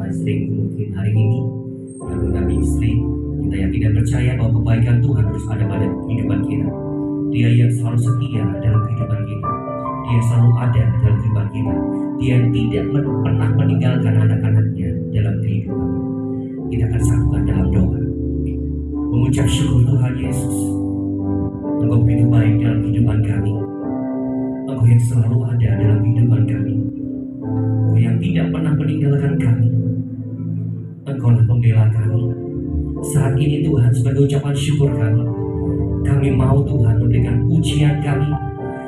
livestream mungkin hari ini, lalu kami istri, kita yakin dan percaya bahwa kebaikan Tuhan terus ada pada kehidupan kita. Dia yang selalu setia dalam kehidupan kita. Dia selalu ada dalam kehidupan kita. Dia tidak pernah meninggalkan anak-anaknya dalam kehidupan. Kita akan satukan dalam doa, mengucap syukur Tuhan Yesus. Engkau begitu baik dalam kehidupan kami. Engkau yang selalu ada dalam kehidupan kami. Engkau yang tidak pernah meninggalkan kami. Engkaulah pembela kami. Saat ini Tuhan, sebagai ucapan syukur kami mau Tuhan memberikan pujian kami,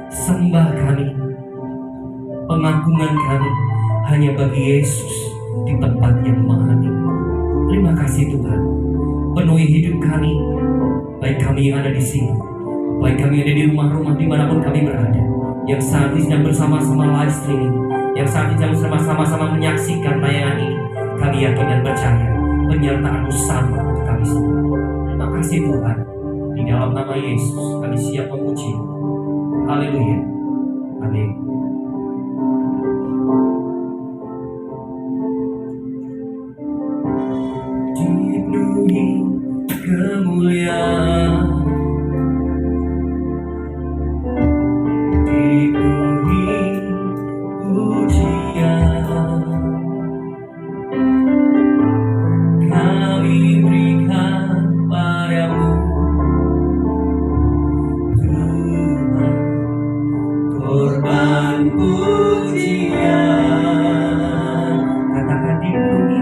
sembah kami, pengagungan kami hanya bagi Yesus di tempat yang maha tinggi. Terima kasih Tuhan, penuhi hidup kami, baik kami yang ada di sini, baik kami yang ada di rumah-rumah dimanapun kami berada, yang saat ini sedang bersama-sama live streaming, yang saat ini sedang bersama-sama menyaksikan tayangan ini. Kami yakin dan percaya penyertaan-Mu sama untuk kami semua. Terima kasih Tuhan, di dalam nama Yesus kami siap memuji. Haleluya, amin. Dipenuhi kemuliaan, dipenuhi pujian, kami berikan padamu Tuhan, korban pujian. Katakan dipenuhi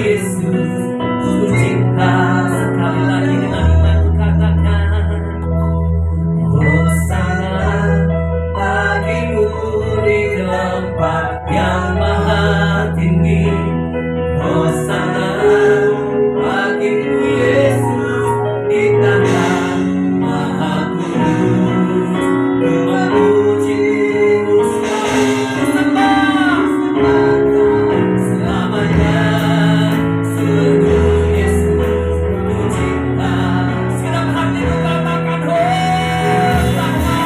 Yesus, ku cinta. Sekali lagi dengan iman ku katakan, Hosana bagimu di tempat yang maha tinggi. Hosana bagimu Yesus di tanah maha kudus. Ku memuji-Mu selalu, sembah selamanya. Sungguh Yesus ku cinta. Segenap hatiku katakan Hosana.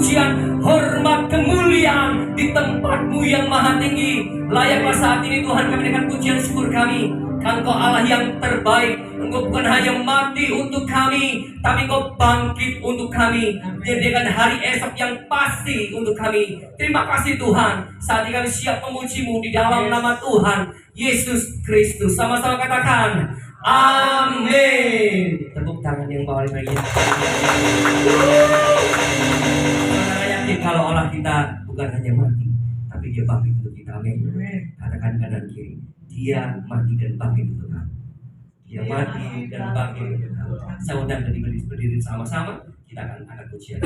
pujian, hormat, kemuliaan di tempat-Mu yang maha tinggi. Layaklah saat ini Tuhan kami dengan pujian syukur kami. Engkau Allah yang terbaik. Engkau bukan hanya mati untuk kami, tapi Engkau bangkit untuk kami, menyediakan hari esok yang pasti untuk kami. Terima kasih Tuhan. Saat ini kami siap memuji-Mu di dalam nama Tuhan Yesus Kristus. Sama-sama katakan amin. Tepuk tangan yang paling baik. Saudara yakin kalau Allah kita bukan hanya mati, tapi Dia bangkit untuk kita. Amin. Katakan kanan kiri, Dia mati dan bangkit untuk kamu. Dia mati dan bangkit untuk kamu. Saya undang dan berdiri sama-sama. Kita akan angkat pujian.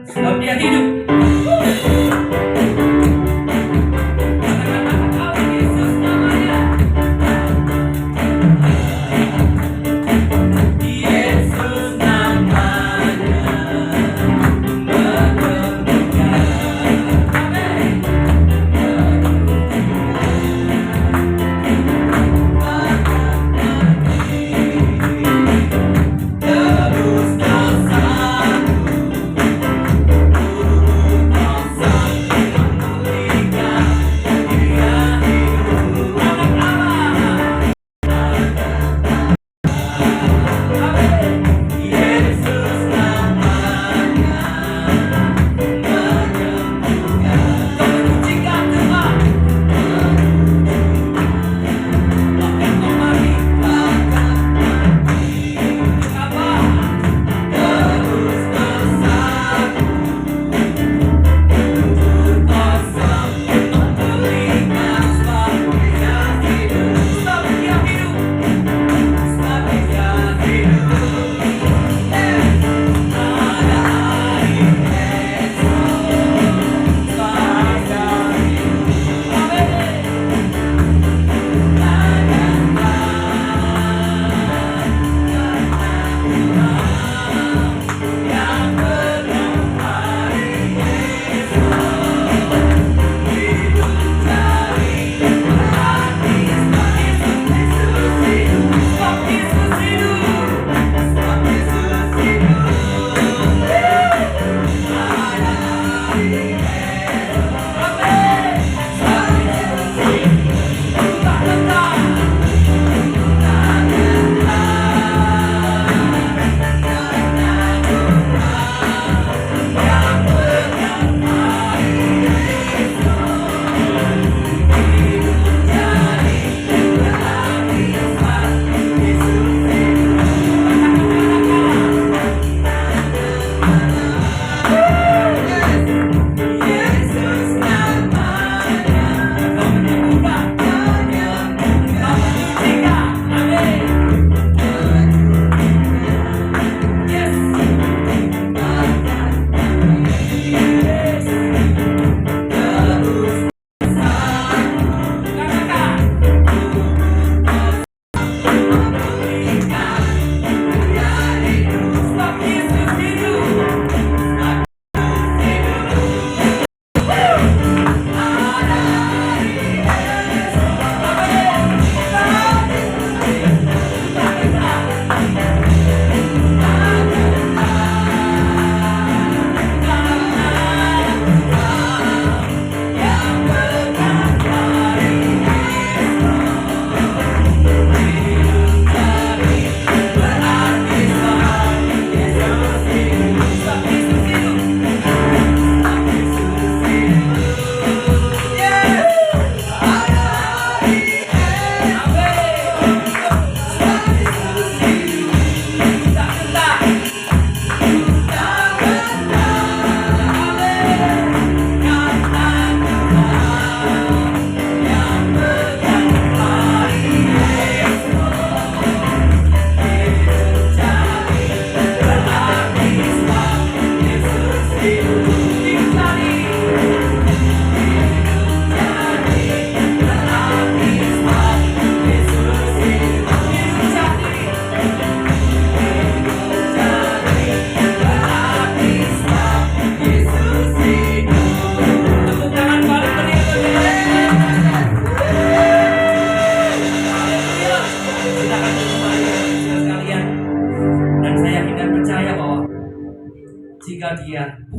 Sebab Dia hidup. Katakan nama Yesus namanya.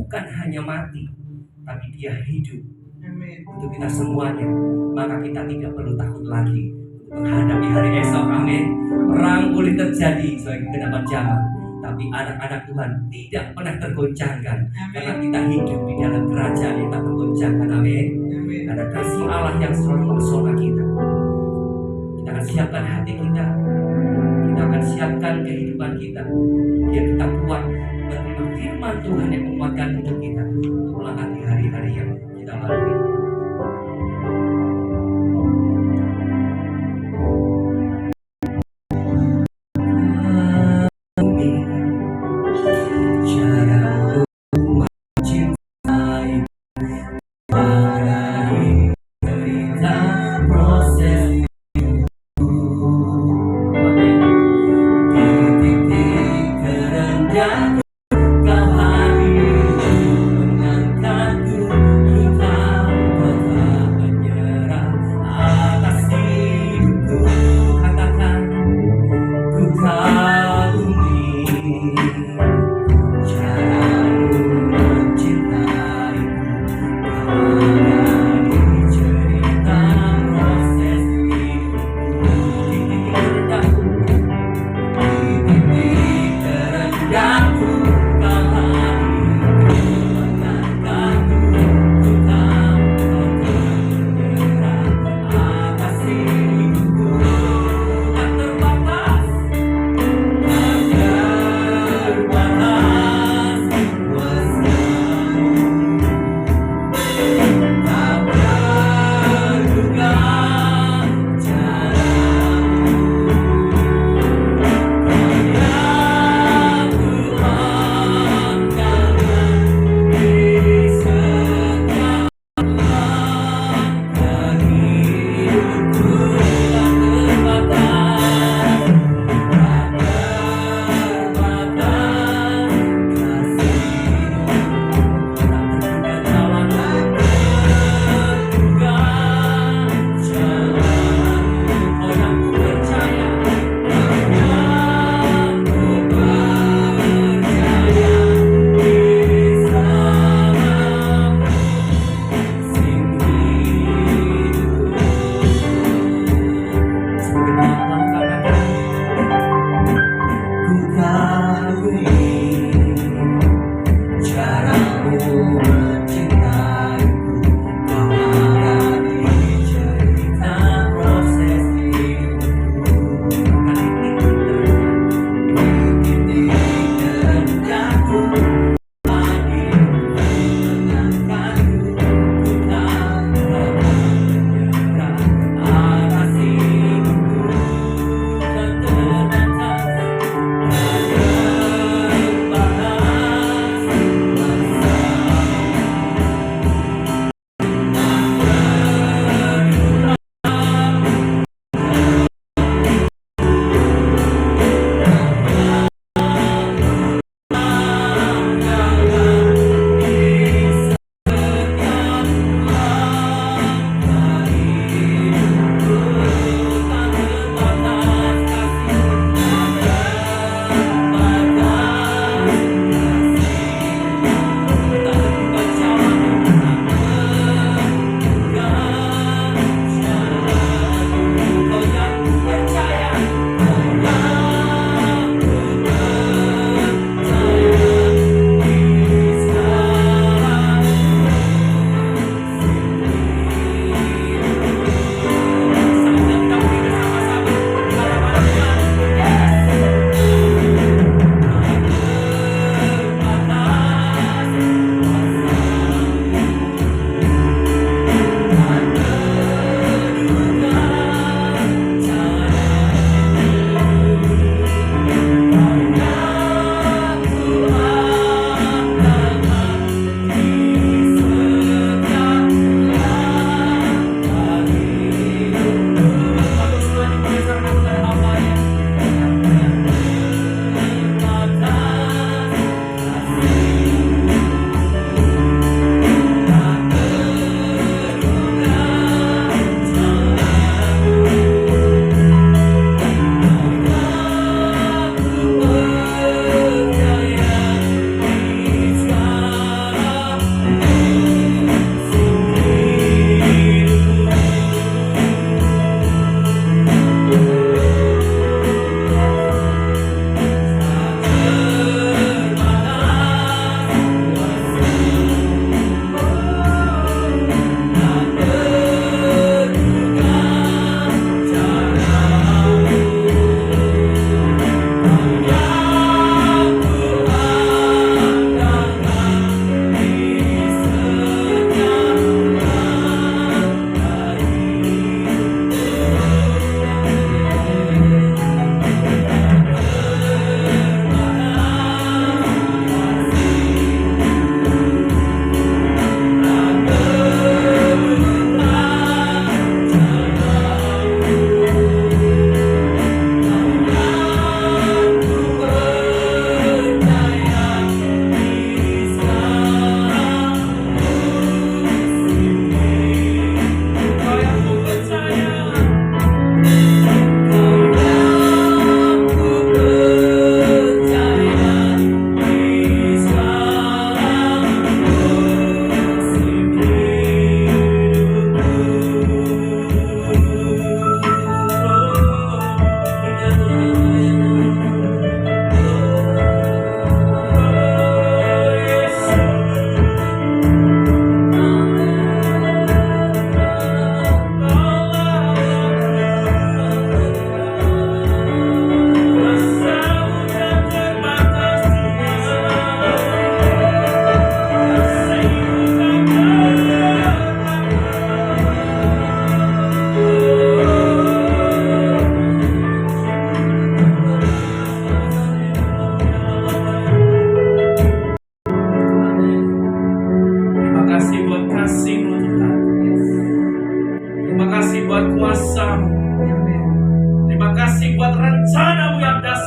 bukan hanya mati, tapi dia hidup Amin. untuk kita semuanya. Maka kita tidak perlu takut lagi untuk menghadapi hari esok. Amin. Perang boleh terjadi sebagai kegenapan zaman, tapi anak-anak Tuhan tidak pernah tergoncangkan, karena kita hidup di dalam kerajaan yang tak tergoncangkan. Amin. Amin. Karena kasih Allah yang selalu mempesona kita. Kita akan siapkan hati kita, kita akan siapkan kehidupan kita, biar kita kuat menerima firman Tuhan yang menguatkan hidup kita untuk melewati hari-hari yang kita lalui. Kau hadir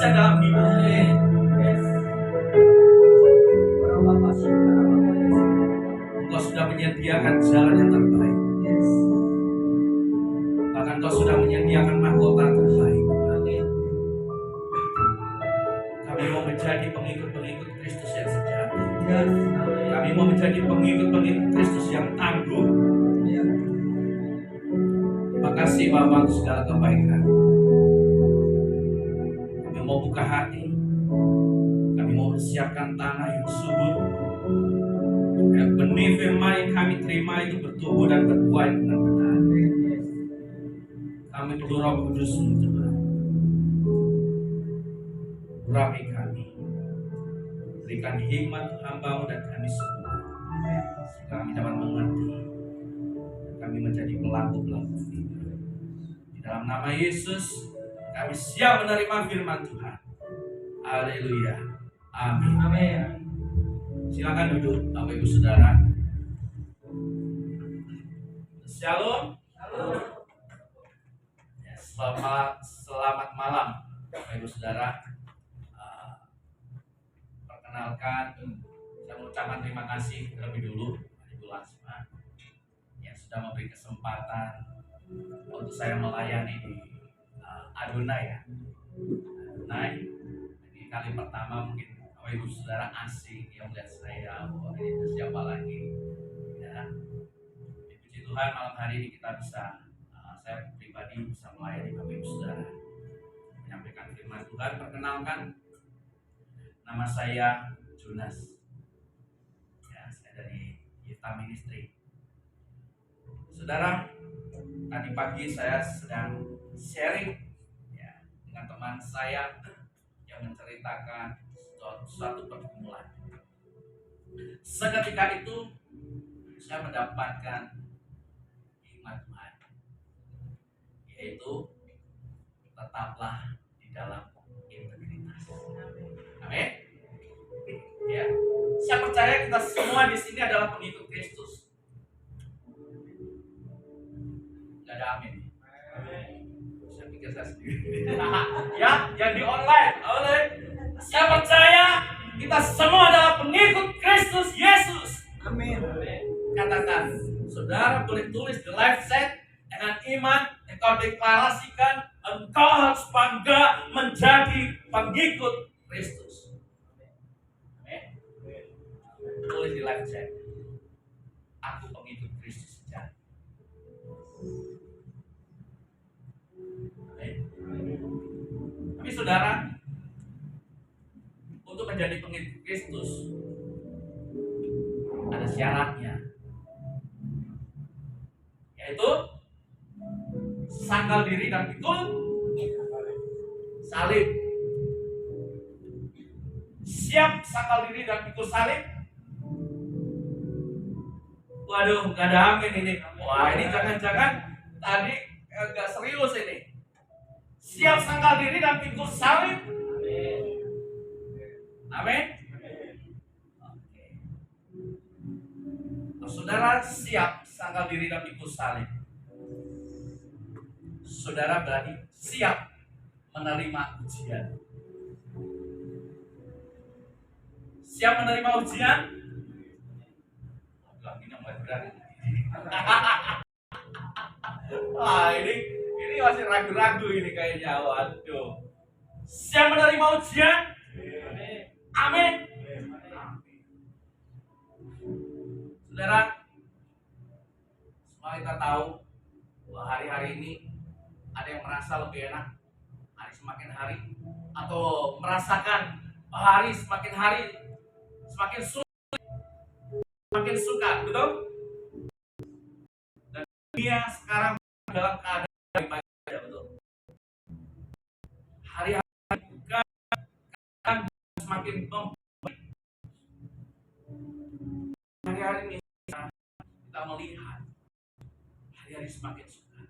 mujizat dalam hidupnya. Engkau sudah menyediakan jalan yang terbaik. Bahkan Engkau sudah menyediakan mahkota terbaik. Kami mau menjadi pengikut-pengikut Kristus yang sejati. Kami mau menjadi pengikut-pengikut Kristus yang tangguh. Terima kasih Bapa untuk segala kebaikan. Kami mau buka hati. Kami mau siapkan tanah yang subur. Supaya benih firman yang kami terima itu bertumbuh dan berbuah dengan benar. Kami perlu Roh Kudus Tuhan. Urapi kami. Berikan hikmat hamba-Mu dan kami semua. Sehingga kami dapat mengerti. Kami menjadi pelaku-pelaku firman. Di dalam nama Yesus, kami siap menerima firman Tuhan. Haleluya. Amin. Amin. Silakan duduk, Bapak Ibu Saudara. Shalom. Shalom. Ya, selamat malam, Bapak Ibu Saudara. Perkenalkan, saya mengucapkan terima kasih terlebih dulu Ibu Lasma yang sudah memberi kesempatan untuk saya melayani di Adonai ya. Adonai. Ini kali pertama mungkin Bapak Ibu Saudara asing yang melihat saya, oh ini siapa lagi ya. Puji Tuhan malam hari ini kita bisa, saya pribadi bisa melayani Bapak Ibu Saudara, menyampaikan firman Tuhan. Perkenalkan, nama saya Jonas ya, saya dari Yifta Ministry. Saudara, tadi pagi saya sedang sharing ya, dengan teman saya yang menceritakan suatu pergumulan. Seketika itu saya mendapatkan hikmat Tuhan, yaitu tetaplah di dalam integritas. Amin. Ya, saya percaya kita semua di sini adalah pengikut Kristus. Gak ada amin. Saya pikir saya sendiri. Ya, yang di online. Saya percaya kita semua adalah pengikut Kristus Yesus. Amin. Katakan, saudara boleh tulis di live chat dengan iman yang kau deklarasikan, engkau harus bangga menjadi pengikut Kristus. Amin. Tulis di live chat, aku pengikut Kristus sejati. Amin. Tapi saudara, untuk menjadi pengikut Kristus ada syaratnya, yaitu sangkal diri dan pikul salib. Siap sangkal diri dan pikul salib? Waduh, gak ada amin ini. Wah, ini jangan-jangan tadi agak serius ini. Siap sangkal diri dan pikul salib? Amin. Oke. Saudara siap sangkal diri dan pikul salib. Saudara berarti siap menerima ujian. Siap menerima ujian? Ini mulai berat. Wah, ini masih ragu-ragu ini kayaknya. Waduh. Siap menerima ujian? Amin. Saudara, semua kita tahu bahwa hari-hari ini ada yang merasa lebih enak hari semakin hari, atau merasakan hari semakin hari semakin sulit, semakin suka, betul? Dan dunia sekarang dalam keadaan yang baik, betul? Hari-hari bukan semakin membaik. Hari-hari ini kita melihat hari-hari semakin suka.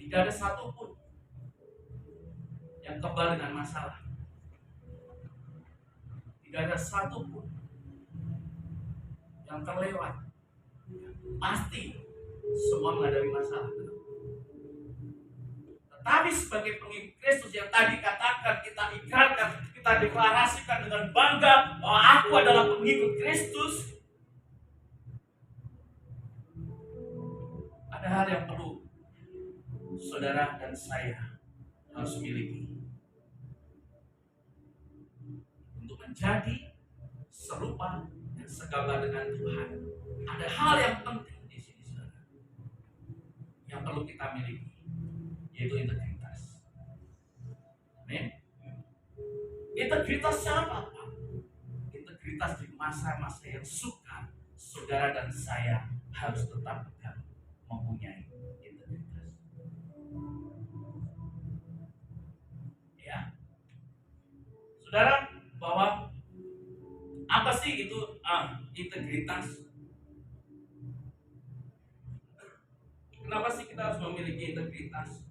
Tidak ada satupun yang kebal dengan masalah. Tidak ada satupun yang terlewat. Pasti semua menghadapi masalah. Tetapi sebagai pengikut Kristus yang tadi katakan, kita ikrarkan, kita deklarasikan dengan bangga bahwa aku adalah pengikut Kristus. Ada hal yang perlu saudara dan saya harus miliki untuk menjadi serupa dan segambar dengan Tuhan. Ada hal yang penting di sini, saudara, yang perlu kita miliki, yaitu integritas. Amin. Integritas siapa? Integritas di masa-masa yang sukar, saudara dan saya harus tetap pegang mempunyai integritas. Ya, saudara, bahwa apa sih itu integritas? Kenapa sih kita harus memiliki integritas?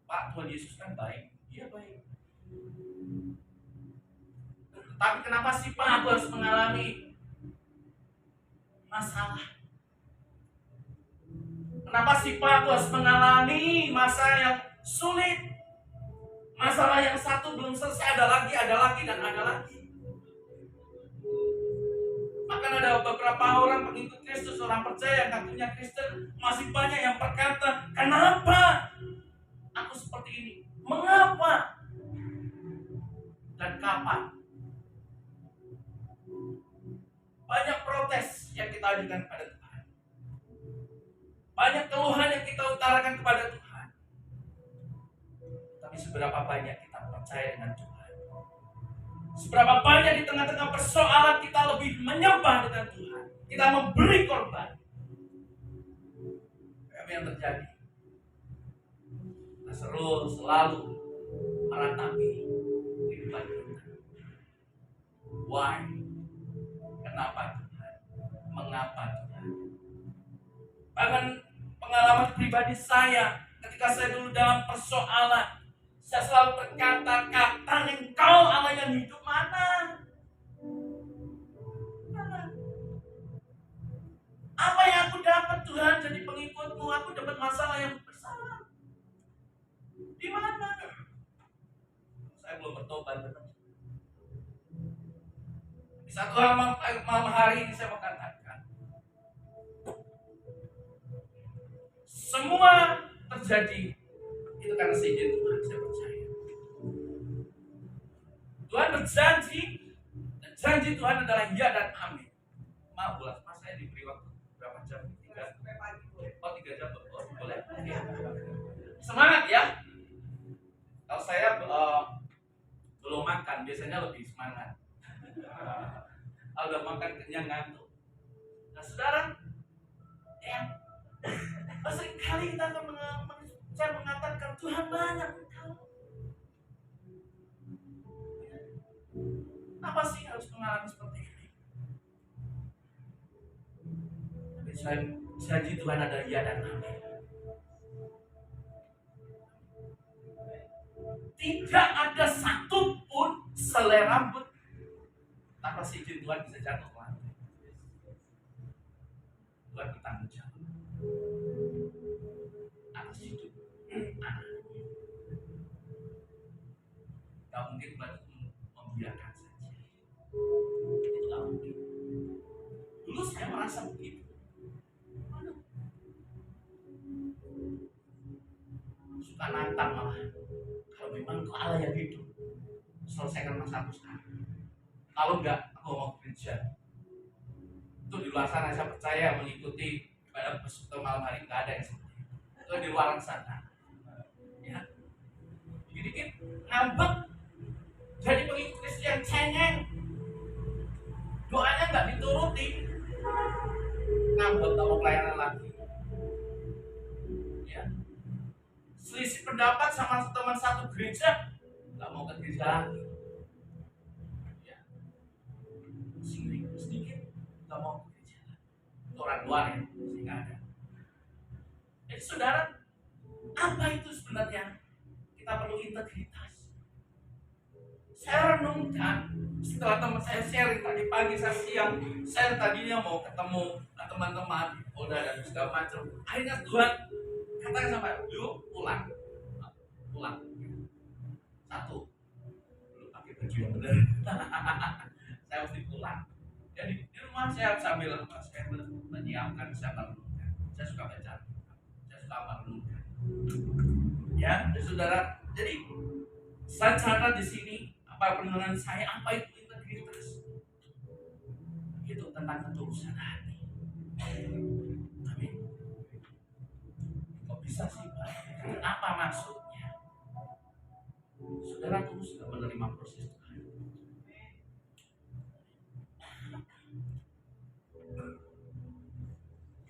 Pak, Tuhan Yesus kan baik. Iya baik. Tapi kenapa sih Pak aku harus mengalami masalah? Kenapa sih Pak aku harus mengalami masa yang sulit? Masalah yang satu belum selesai, ada lagi, dan ada lagi. Bahkan ada beberapa orang pengikut Kristus, orang percaya yang ngakunya Kristen, masih banyak yang berkata, kenapa aku seperti ini? Mengapa? Dan kapan? Banyak protes yang kita ajukan kepada Tuhan. Banyak keluhan yang kita utarakan kepada Tuhan. Tapi seberapa banyak kita percaya dengan Tuhan? Seberapa banyak di tengah-tengah persoalan kita lebih menyembah dengan Tuhan? Kita memberi korban. Apa yang terjadi? Kita selalu meratapi kehidupan kita. Why? Kenapa Tuhan? Mengapa Tuhan? Bahkan pengalaman pribadi saya, ketika saya dulu dalam persoalan, saya selalu berkata, kata Engkau Allah yang hidup mana? Mana? Apa yang aku dapat Tuhan jadi pengikutmu? Aku dapat masalah yang besar. Di mana? Saya belum bertobat benar. Di satu malam hari ini saya mau katakan, semua terjadi itu karena seizin Tuhan, saya percaya. Tuhan berjanji, dan janji Tuhan adalah ya dan amin. Maaf, mas saya diberi waktu berapa jam? 3 jam. Oh, boleh. Semangat ya. Kalau saya belum makan, biasanya lebih semangat. Kalau udah makan kenyang ngantuk. Nah, saudara, seringkali kita akan saya mengatakan Tuhan banyak Engkau. Apa sih harus mengalami seperti ini? Tapi janji Tuhan ada ya dan amin. Tidak ada satupun selai rambut tanpa seizin Tuhan bisa jatuh ke lantai. Tuhan bertanggung jawab atas hidup anaknya. Gak mungkin Tuhan membiarkan saja. Itu gak mungkin. Dulu saya merasa begitu. Suka nantang malah. Kalau memang kau Allah yang hidup, selesaikan masalahku sekarang. Kalau enggak, aku mau gereja. Itu di luar sana, saya percaya mengikuti ibadah persekutuan malam hari enggak ada yang seperti itu. Itu di luar sana. Ya. Dikit-dikit ngambek, jadi pengikut Kristus yang cengeng. Doanya enggak dituruti. Ngambek kalau pelayanan lagi. Ya. Selisih pendapat sama teman satu gereja, nggak mau ke gereja lagi. Ya. Sedikit nggak mau ke gereja lagi. Itu orang luar ya, sih nggak ada. Jadi saudara, apa itu sebenarnya? Kita perlu integritas. Saya renungkan Setelah teman saya sharing tadi pagi, saya siang, saya tadinya mau ketemu teman-teman, Polda dan segala macam. Akhirnya Tuhan katakan sama saya, yuk pulang, pulang. Satu, belum pakai baju yang benar. Saya mesti pulang. Jadi di rumah saya sambil saya menyiapkan, saya merenungkan. Saya suka baca, saya suka merenungkan. Ya, saudara. Jadi saya catat di sini apa pendengaran saya, apa itu integritas. Itu tentang ketulusan hati. Amin. Kok bisa sih Pak? Apa maksudnya? Saudara tulus gak menerima proses Tuhan?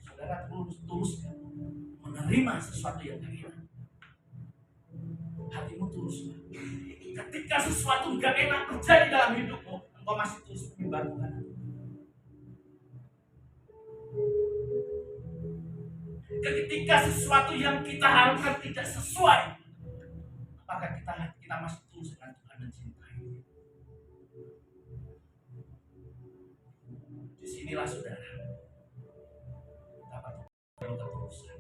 Saudara tulus gak menerima sesuatu yang gak enak? Hatimu tulus gak? Ketika sesuatu gak enak terjadi dalam hidupmu, engkau masih tulus menyembah Tuhan. Ketika sesuatu yang kita harapkan tidak sesuai, apakah kita masih tulus dengan Tuhan mencintai? Disinilah saudara dapat ketulusan.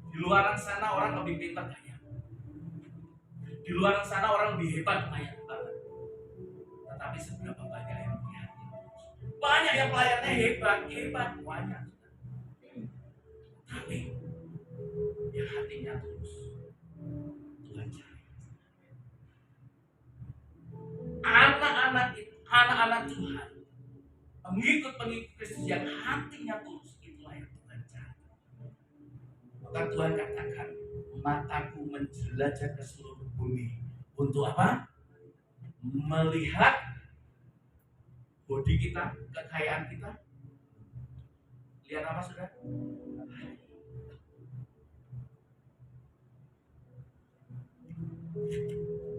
Di luar sana orang lebih pintar kaya. Di luar sana orang lebih hebat kaya banget. Tetapi seberapa banyak yang punya hati tulus? Banyak yang pelayannya hebat banyak. Tapi yang hatinya tulus, Tuhan cari. Anak-anak Tuhan, pengikut-pengikut Kristus yang hatinya tulus, itulah yang Tuhan cari. Maka Tuhan katakan, mataku menjelajah ke seluruh bumi. Untuk apa? Melihat bodi kita, kekayaan kita. Lihat apa saudara?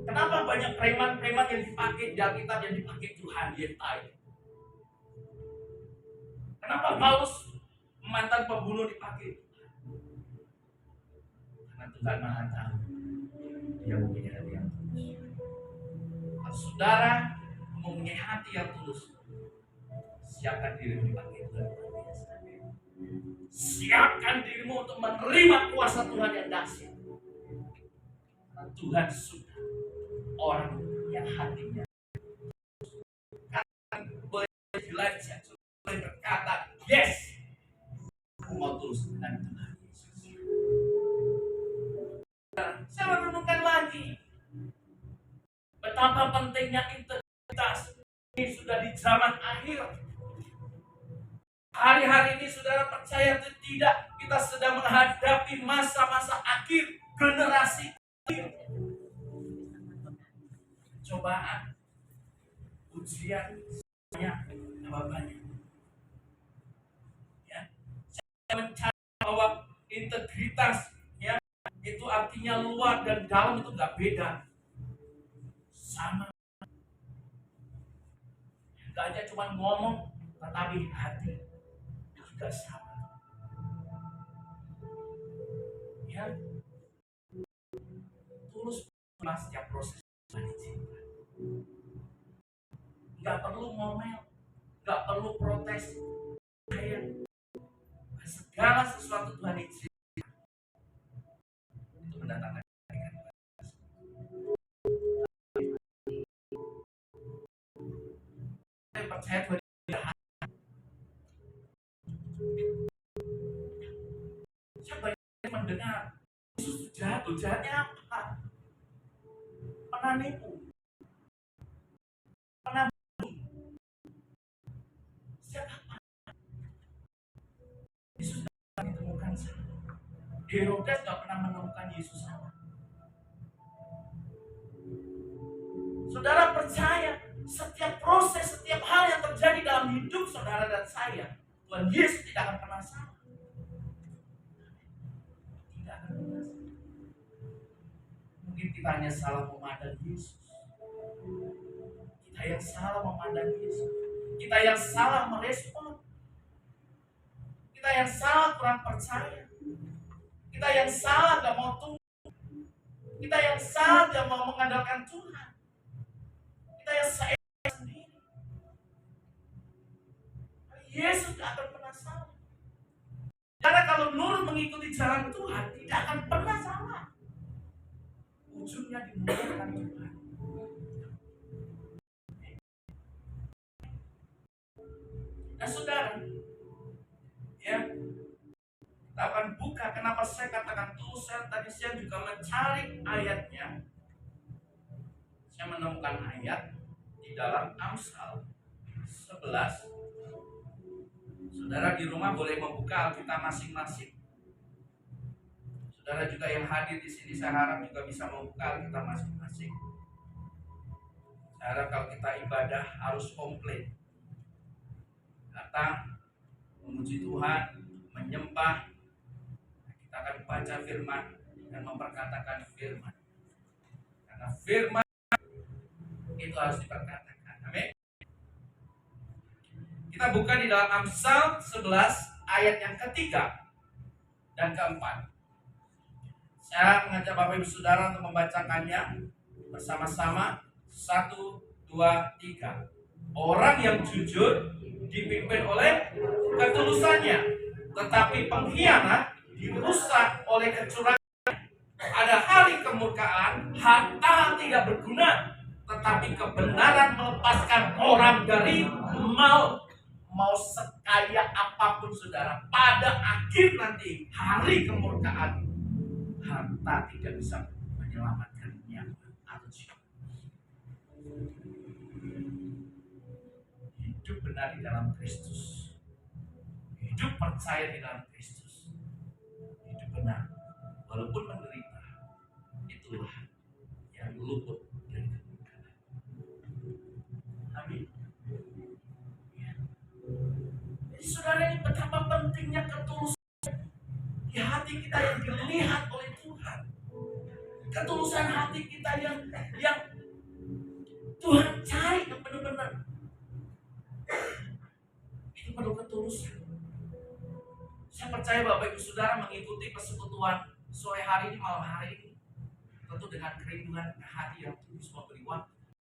Kenapa banyak preman-preman yang dipakai di Alkitab, yang dipakai Tuhan, yentai? Kenapa Paulus mantan pembunuh dipakai? Karena Tuhan Maha tahu dia mempunyai hati yang tulus. Kalau saudara mempunyai hati yang tulus, siapkan dirimu dipakai Tuhan. Siapkan dirimu untuk menerima kuasa Tuhan yang dahsyat. Karena Tuhan sudah orang yang hatinya boleh belajar, boleh berkata, yes, aku mau tulus dengan Tuhan Yesus. Saya merenungkan lagi betapa pentingnya integritas. Ini sudah di zaman akhir. Hari-hari ini saudara percaya atau tidak, kita sedang menghadapi masa-masa akhir, generasi akhir. Cobaan, ujian, banyak, banyak. Ya, saya mencari bahwa integritas, ya, itu artinya luar dan dalam itu nggak beda, sama. Nggak aja cuma ngomong, tetapi hati juga sama. Ya, tulus setiap proses cinta. Nggak perlu ngomel, nggak perlu protes. Segala sesuatu Tuhan izinkan itu mendatangkan kebaikan. Saya percaya Tuhan jahat. Saya banyak mendengar Yesus jahat, jahatnya apa? Pernah nipu, pernah bunuh. Siapa? Yesus tidak pernah ditemukan salah. Herodes tidak pernah menemukan Yesus salah. Saudara percaya setiap proses, setiap hal yang terjadi dalam hidup saudara dan saya, Tuhan Yesus tidak akan pernah salah. Tidak akan pernah salah. Mungkin kita hanya salah memandang Yesus. Kita yang salah memandang Yesus. Kita yang salah merespon. Kita yang salah kurang percaya. Kita yang salah gak mau tunggu. Kita yang salah gak mau mengandalkan Tuhan. kita yang seenak sendiri. Yesus tidak akan pernah salah. Karena kalau nurut mengikuti jalan Tuhan, tidak akan pernah salah. Ujungnya dimuliakan Tuhan. Nah saudara, ya, kita akan buka. Kenapa saya katakan tuh? Tadi saya juga mencari ayatnya. Saya menemukan ayat di dalam Amsal 11. Saudara di rumah boleh membuka Alkitab masing-masing. Saudara juga yang hadir di sini, saya harap juga bisa membuka Alkitab masing-masing. Saya harap kalau kita ibadah harus komplit. Datang, memuji Tuhan, menyembah. Kita akan baca firman dan memperkatakan firman. Karena firman itu harus diperkatakan. Amin. Kita buka di dalam Amsal 11 ayat yang ketiga dan keempat. Saya mengajak Bapak Ibu Saudara untuk membacakannya bersama-sama. 1, 2, 3. Orang yang jujur dipimpin oleh ketulusannya, tetapi pengkhianat dirusak oleh kecurangan. Ada hari kemurkaan, harta tidak berguna, tetapi kebenaran melepaskan orang dari maut. Mau sekaya apapun saudara, pada akhir nanti hari kemurkaan, harta tidak bisa menyelamatkan nyawa atau jiwa. Hidup benar di dalam Kristus, hidup percaya di dalam Kristus, hidup benar walaupun menderita, itulah yang luput dari kemurkaan. Amin. Ya. Jadi saudara, ini betapa pentingnya ketulusan di hati kita yang dilihat oleh Tuhan. Ketulusan hati kita yang Tuhan cari yang benar-benar. Itu perlu ketulusan. Saya percaya Bapak Ibu Saudara mengikuti persekutuan sore hari ini, malam hari ini, tentu dengan kerinduan hati yang tulus memberi waktu.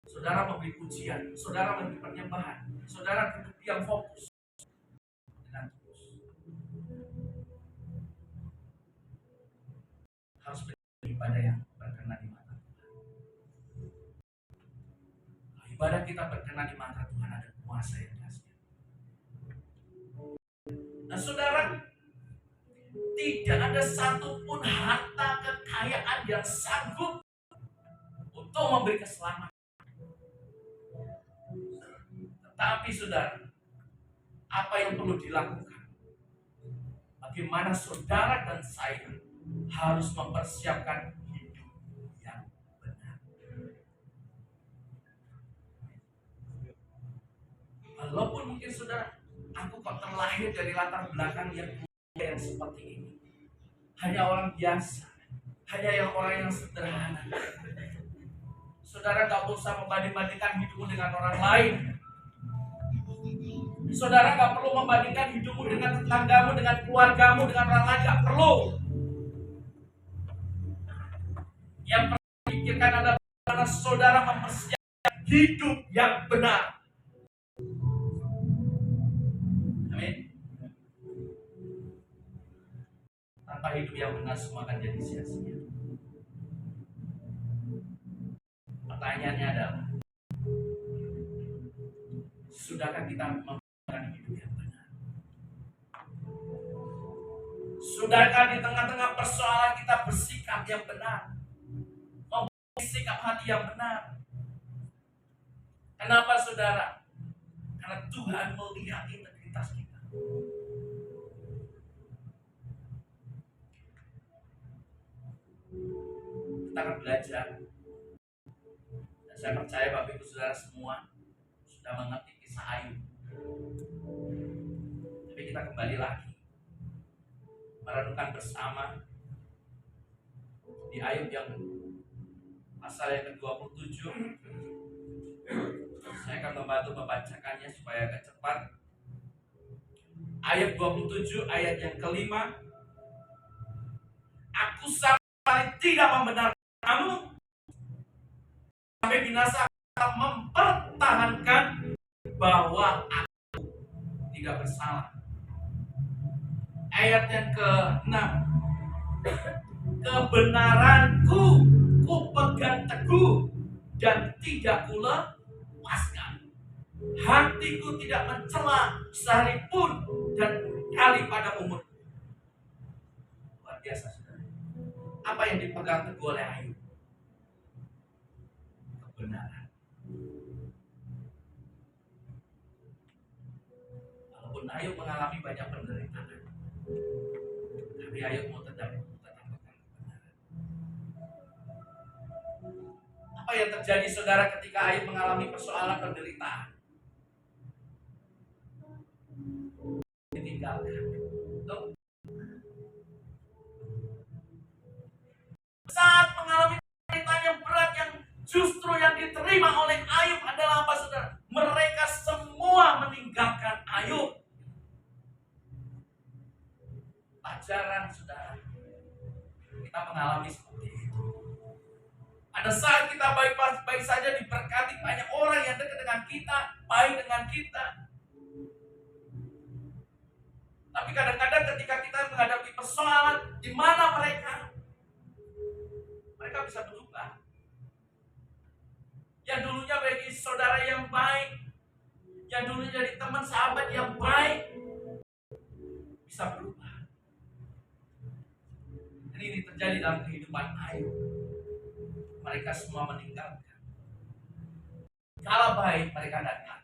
Saudara memberi pujian, saudara memberi penyembahan, saudara duduk yang fokus dengan tulus. Harus beribadah yang berkenan di mata Tuhan. Ibadah kita berkenan di mata Tuhan, ada kuasa yang dahsyat. Nah saudara, tidak ada satupun harta kekayaan yang sanggup untuk memberi keselamatan. Tetapi saudara, apa yang perlu dilakukan? Bagaimana saudara dan saya harus mempersiapkan hidup yang benar. Walaupun mungkin saudara, aku kok terlahir dari latar belakang yang seperti ini. Hanya orang biasa, hanya yang orang yang sederhana. Saudara gak usah membanding-bandingkan hidupmu dengan orang lain. Saudara gak perlu membandingkan hidupmu dengan tetanggamu, dengan keluargamu, dengan orang lain. Gak perlu. Yang perlu dipikirkan adalah bagaimana saudara mempersiapkan hidup yang benar. Amin. Tanpa hidup yang benar semua akan jadi sia-sia. Pertanyaannya adalah, sudahkah kita mempersiapkan hidup yang benar? Sudahkah di tengah-tengah persoalan kita bersikap yang benar? Mempunyai sikap hati yang benar? Kenapa saudara? Karena Tuhan melihat integritas kita. Kita akan belajar. Dan saya percaya Bapak Ibu Saudara semua sudah mengerti kisah Ayub. Tapi kita kembali lagi merenungkan bersama di Ayub yang pasal yang ke-27. Saya akan membantu membacakannya supaya agak cepat. Ayat 27 ayat yang kelima. Aku sampai tidak membenarkan kamu sampai binasa mempertahankan bahwa aku tidak bersalah. Ayat yang ke-6, kebenaranku ku pegang teguh dan tidak kulepaskan. Hatiku tidak mencela sekalipun dan kali pada umur. Luar biasa, saudara. Apa yang dipegang teguh oleh Ayub? Kebenaran. Walaupun Ayub mengalami banyak penderitaan, tapi Ayub mau tetap pegang kebenaran. Apa yang terjadi, saudara, ketika Ayub mengalami persoalan penderitaan? Ditinggalkan. Saat mengalami penderitaan yang berat, yang justru yang diterima oleh Ayub adalah apa, saudara? Mereka semua meninggalkan Ayub. Pelajaran, saudara, kita mengalami seperti itu. Pada saat kita baik-baik saja, diberkati, banyak orang yang dekat dengan kita, baik dengan kita. Tapi kadang-kadang ketika kita menghadapi persoalan, di mana mereka bisa berubah. Yang dulunya bagi saudara yang baik, yang dulunya jadi teman sahabat yang baik, bisa berubah. Dan ini terjadi dalam kehidupan Ayub. Mereka semua meninggalkan. Kalau baik mereka datang,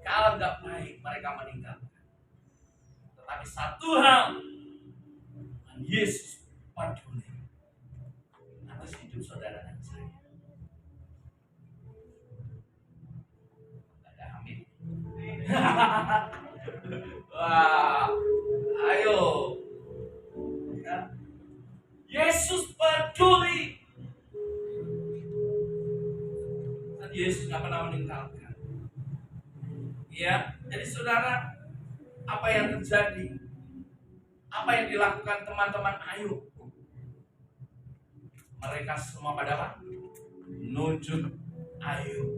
kalau nggak baik mereka meninggalkan. Tetapi satu hal, Yesus peduli atas hidup saudara dan saya. Ada amin. Wah, ayo. Ya. Yesus peduli. Dan Yesus nggak pernah meninggalkan. Ya, jadi saudara, apa yang terjadi? Apa yang dilakukan teman-teman Ayub? Mereka semua pada apa? Nunjuk Ayub.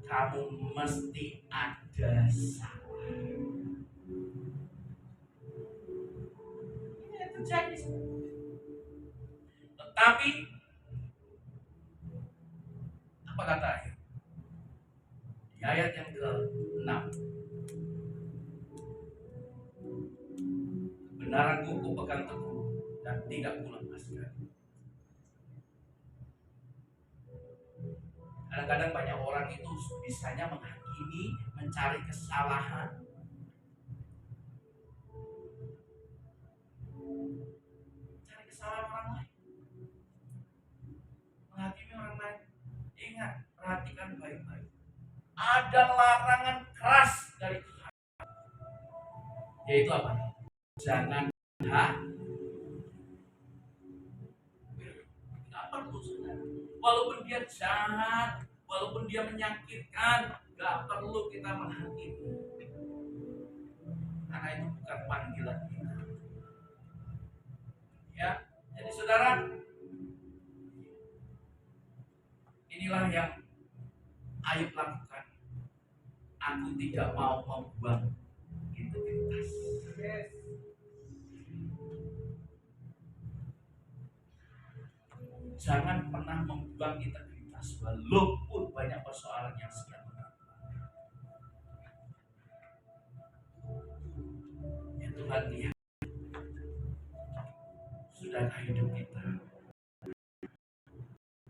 Kamu mesti ada salah. Ini yang terjadi. Tetapi apa kata Ayub? Di ayat yang ke-6, kebenaranku ku pegang teguh dan tidak kulepaskan. Kadang-kadang banyak orang itu bisanya menghakimi, mencari kesalahan. Cari kesalahan orang lain. Menghakimi orang lain. Ingat, perhatikan baik-baik. Ada larangan keras dari Tuhan. Yaitu apa? Jangan nggak perlu, saudara. Walaupun dia jahat, walaupun dia menyakitkan, nggak perlu kita menghakimi. Karena itu bukan panggilan kita. Ya, jadi saudara, inilah yang Ayub lakukan. Aku tidak mau membuang integritas. Yes. Jangan pernah membuang integritas walaupun banyak persoalan yang sedang menantang. Ya Tuhan, lihat sudahkah hidup kita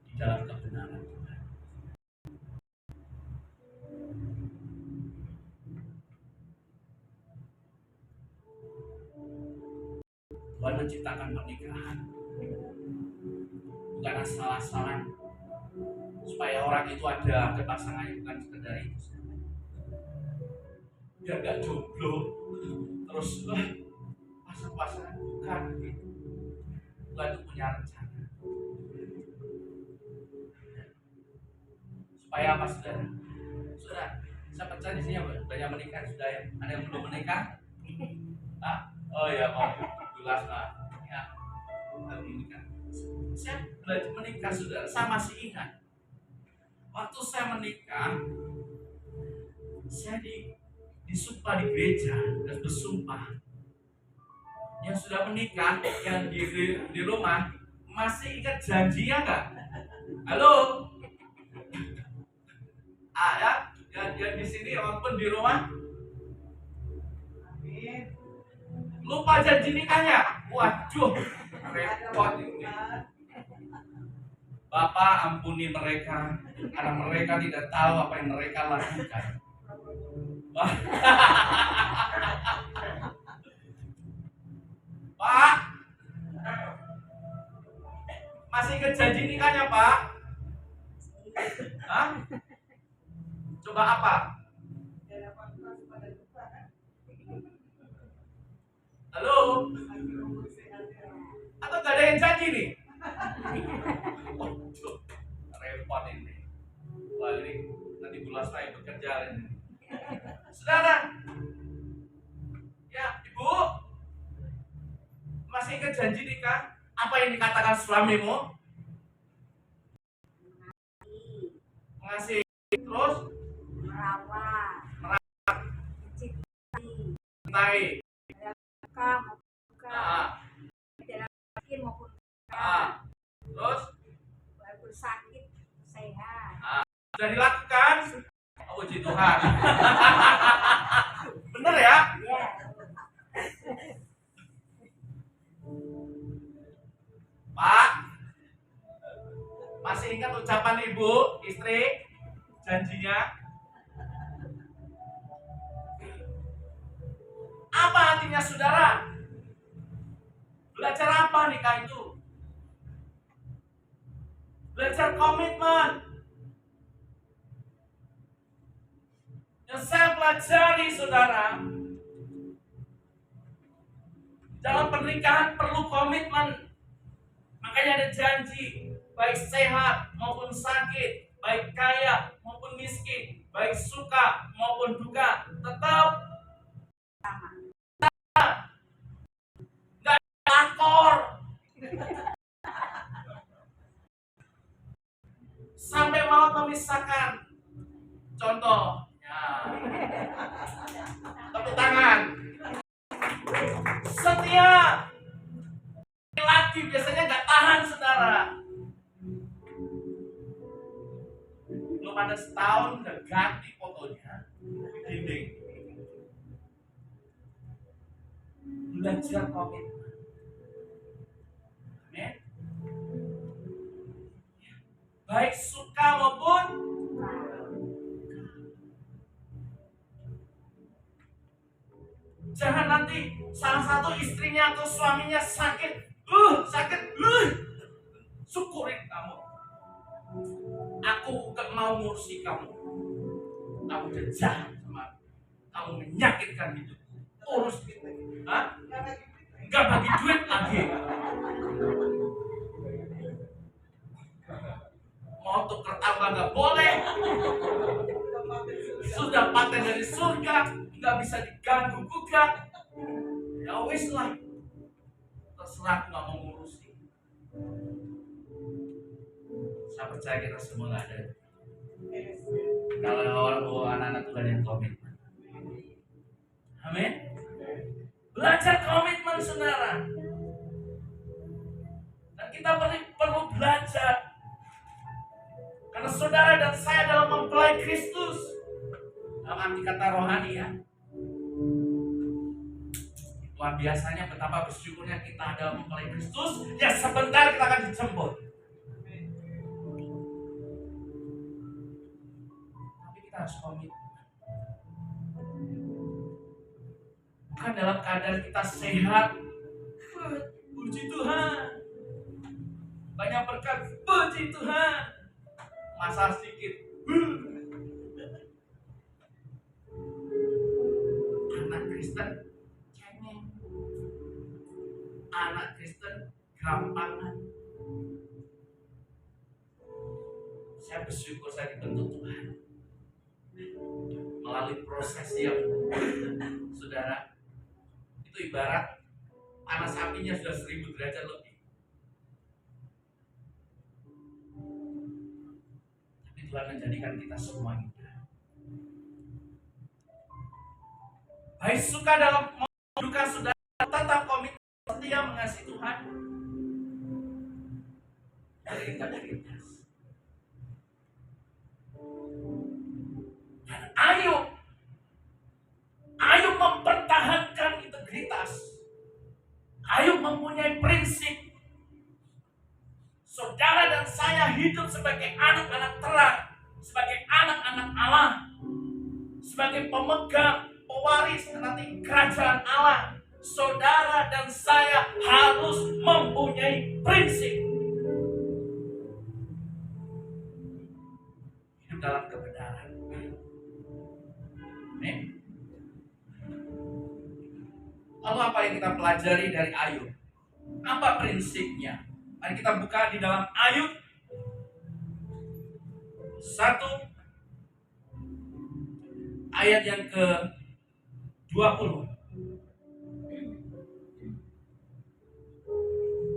di dalam kebenaran Tuhan. Tuhan menciptakan pernikahan bukan asal-asalan supaya orang itu ada pasangannya, bukan sekedar itu. Biar gak jomblo terus pasang-pasangan, bukan gitu. Tuhan itu punya rencana supaya apa, saudara? Saudara, saya percaya di sini banyak menikah sudah ya. Ada yang belum menikah? Oh ya, mau jelas lah. Ya, belum menikah. Saya belajar menikah, saudara. Saya masih ingat. Waktu saya menikah, saya disumpah di gereja dan bersumpah. Yang sudah menikah, yang di rumah, masih ingat janjinya nggak? Halo? Ya, yang di sini walaupun di rumah lupa janji nikahnya. Waduh, repot ini. Bapak ampuni mereka karena mereka tidak tahu apa yang mereka lakukan. Pak, masih ingat janji nikahnya, Pak? Hah? Coba apa? Halo? Atau gak ada yang janji nih? Waduh, repot ini. Wah, ini nanti bulan saya bekerja ini. Saudara, ya Ibu, masih ingat janji nikah? Apa yang dikatakan suamimu? Mengasihi, terus merawat, mencintai, buka, tidak laki maupun terus walaupun sakit sehat. sudah dilakukan. Oh, puji Tuhan. Bener ya? Ya. Pak, masih ingat ucapan ibu, istri, janjinya? Apa artinya saudara? Belajar apa nikah itu? Belajar komitmen. Yang saya pelajari saudara, dalam pernikahan perlu komitmen. Makanya ada janji, baik sehat maupun sakit, baik kaya maupun miskin, baik suka maupun duka, tetap nggak lakor sampai maut memisahkan. Contoh, ya, tepuk tangan. Setiap laki biasanya nggak tahan saudara. Belum ada setahun udah ganti fotonya di dinding. Belajar komitmen. Amin. Baik suka maupun jangan nanti salah satu istrinya atau suaminya sakit, syukurin kamu. Aku gak mau ngurusi kamu. Kamu udah jahat sama aku. Kamu menyakitkan hidupku. Urus gitu. Hah? Gak bagi duit lagi. Mau tuker tambah gak boleh. Sudah paten dari surga, gak bisa diganggu gugat. Ya wis lah. Terserah aku gak mau ngurusi. Saya percaya kita semua gak ada. Kalau anak-anak Tuhan yang komitmen. Amin. Belajar komitmen saudara. Dan kita perlu belajar. Karena saudara dan saya dalam mempelai Kristus. Dalam arti kata rohani ya. Luar biasanya betapa bersyukurnya kita dalam mempelai Kristus. Ya sebentar kita akan dijemput. Tapi kita harus komitmen. Bukan dalam keadaan kita sehat. Puji Tuhan. Banyak berkat. Puji Tuhan. Masalah sedikit. Anak Kristen cengeng. Anak Kristen gampangan. Saya bersyukur saya dibentuk Tuhan melalui proses yang saudara itu ibarat panas apinya sudah 1000 derajat lebih. Tuhan menjadikan kita semua indah. Baik suka dalam duka saudara tetap komitmen setia mengasihi Tuhan. Berintegritas. Dan ayo mempertahankan integritas. Ayo mempunyai prinsip. Saudara dan saya hidup sebagai anak-anak terang, sebagai anak-anak Allah, sebagai pemegang, pewaris nanti kerajaan Allah. Saudara dan saya harus mempunyai prinsip. Hidup dalam kebenaran. Amin. Lalu apa yang kita pelajari dari Ayub? Apa prinsipnya? Mari kita buka di dalam Ayub 1 ayat yang ke-20.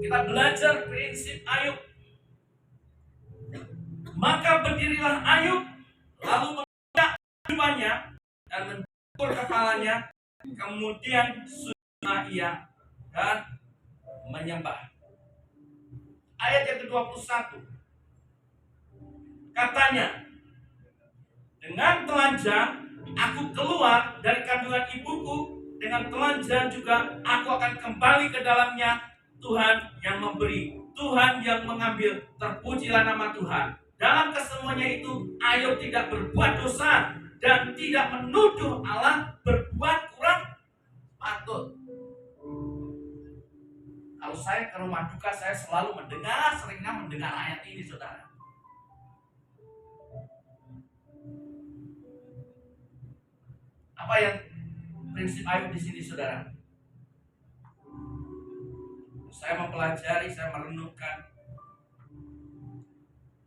Kita belajar prinsip Ayub. Maka berdirilah Ayub, lalu mengangkat jiwanya dan mencukur kepalanya, kemudian sujudlah ia dan menyembah. Ayat yang ke-21. Katanya, dengan telanjang aku keluar dari kandungan ibuku, dengan telanjang juga aku akan kembali ke dalamnya. Tuhan yang memberi, Tuhan yang mengambil, terpujilah nama Tuhan. Dalam kesemuanya itu, Ayub tidak berbuat dosa dan tidak menuduh Allah berbuat kurang patut. Kalau saya ke rumah duka, saya selalu seringnya mendengar ayat ini, saudara. Apa yang prinsip Ayub di sini, saudara? Saya mempelajari, saya merenungkan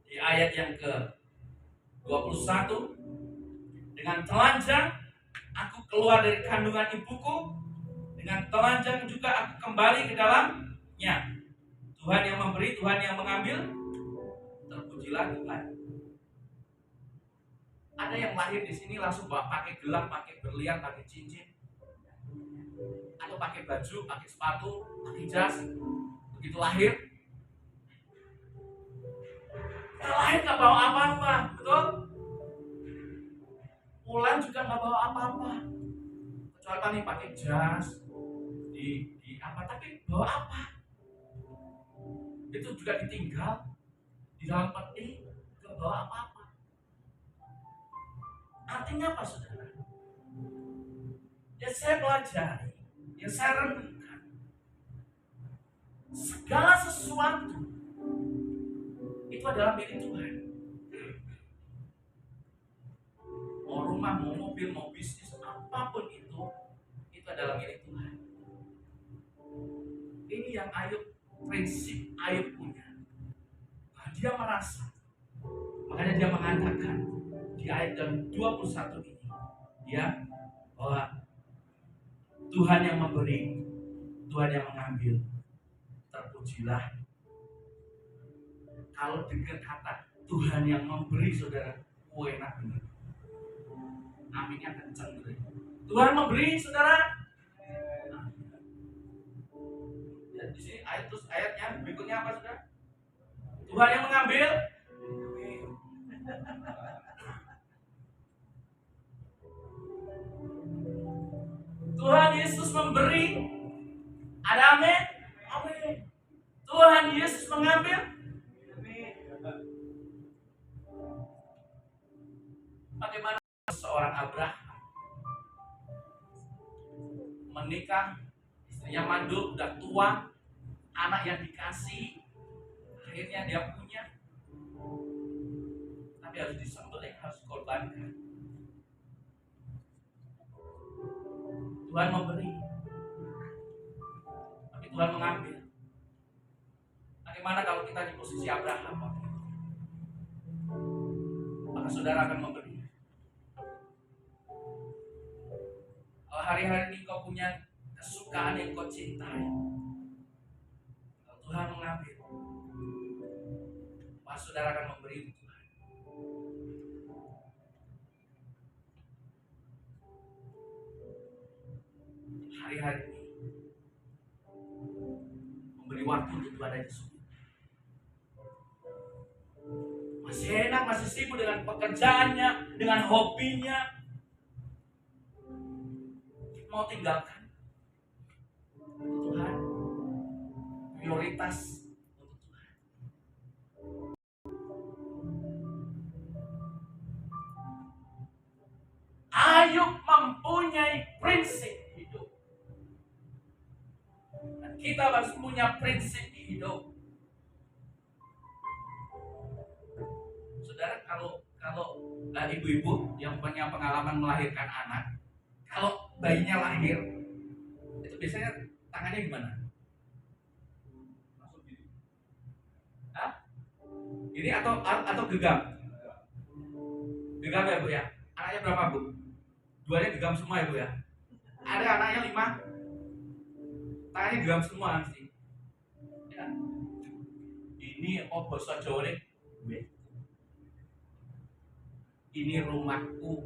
di ayat yang ke-21. Dengan telanjang aku keluar dari kandungan ibuku, dengan telanjang juga aku kembali ke dalamnya. Tuhan yang memberi, Tuhan yang mengambil, terpujilah Tuhan. Ada yang lahir di sini langsung pakai gelang, pakai berlian, pakai cincin, atau pakai baju, pakai sepatu, pakai jas. Begitu lahir, lahir nggak bawa apa-apa, betul? Pulang juga nggak bawa apa-apa, kecuali nih pakai jas, di apa, tapi bawa apa? Itu juga ditinggal di dalam peti, nggak bawa apa-apa. Artinya apa, saudara? Yang saya pelajari, yang saya renungkan, segala sesuatu itu adalah milik Tuhan. Mau rumah, mau mobil, mau bisnis, apapun itu adalah milik Tuhan. Ini yang prinsip Ayub punya. Dia merasa, makanya dia mengatakan di ayat 21 ini, ya, bahwa Tuhan yang memberi, Tuhan yang mengambil, terpujilah. Kalau dengar kata Tuhan yang memberi, saudara, enak benar. Aminnya kencang gitu. Tuhan memberi, saudara. Ya, di sini ayatnya berikutnya apa, saudara? Tuhan yang mengambil. Tuhan Yesus memberi. Ada amin? Amin. Tuhan Yesus mengambil. Bagaimana seorang Abraham menikah, istrinya mandul, udah tua, anak yang dikasih, akhirnya dia punya, tapi harus disembelih, harus dikorbankan. Tuhan memberi, tapi Tuhan mengambil. Bagaimana kalau kita di posisi Abraham? Maka saudara akan memberi. Kalau hari-hari ini kau punya kesukaan yang kau cintai, kalau Tuhan mengambil, maka saudara akan memberi Tuhan. hari-hari ini memberi waktu untuk Tuhan aja sudah. Masih enak, masih sibuk dengan pekerjaannya, dengan hobinya. Mau tinggalkan untuk Tuhan, prioritas untuk Tuhan. Ayub mempunyai prinsip hidup. Dan kita harus punya prinsip hidup. Saudara, kalau ibu-ibu yang punya pengalaman melahirkan anak, kalau bayinya lahir, itu biasanya tangannya gimana? Langsung gini. Hah? Gini atau gegam? Gegam ya Bu ya? Anaknya berapa Bu? Duanya gegam semua ya Bu ya? Ada anaknya 5, tangannya gegam semua mesti. Ya. Ini bahasa Jawa nih. Ini rumahku,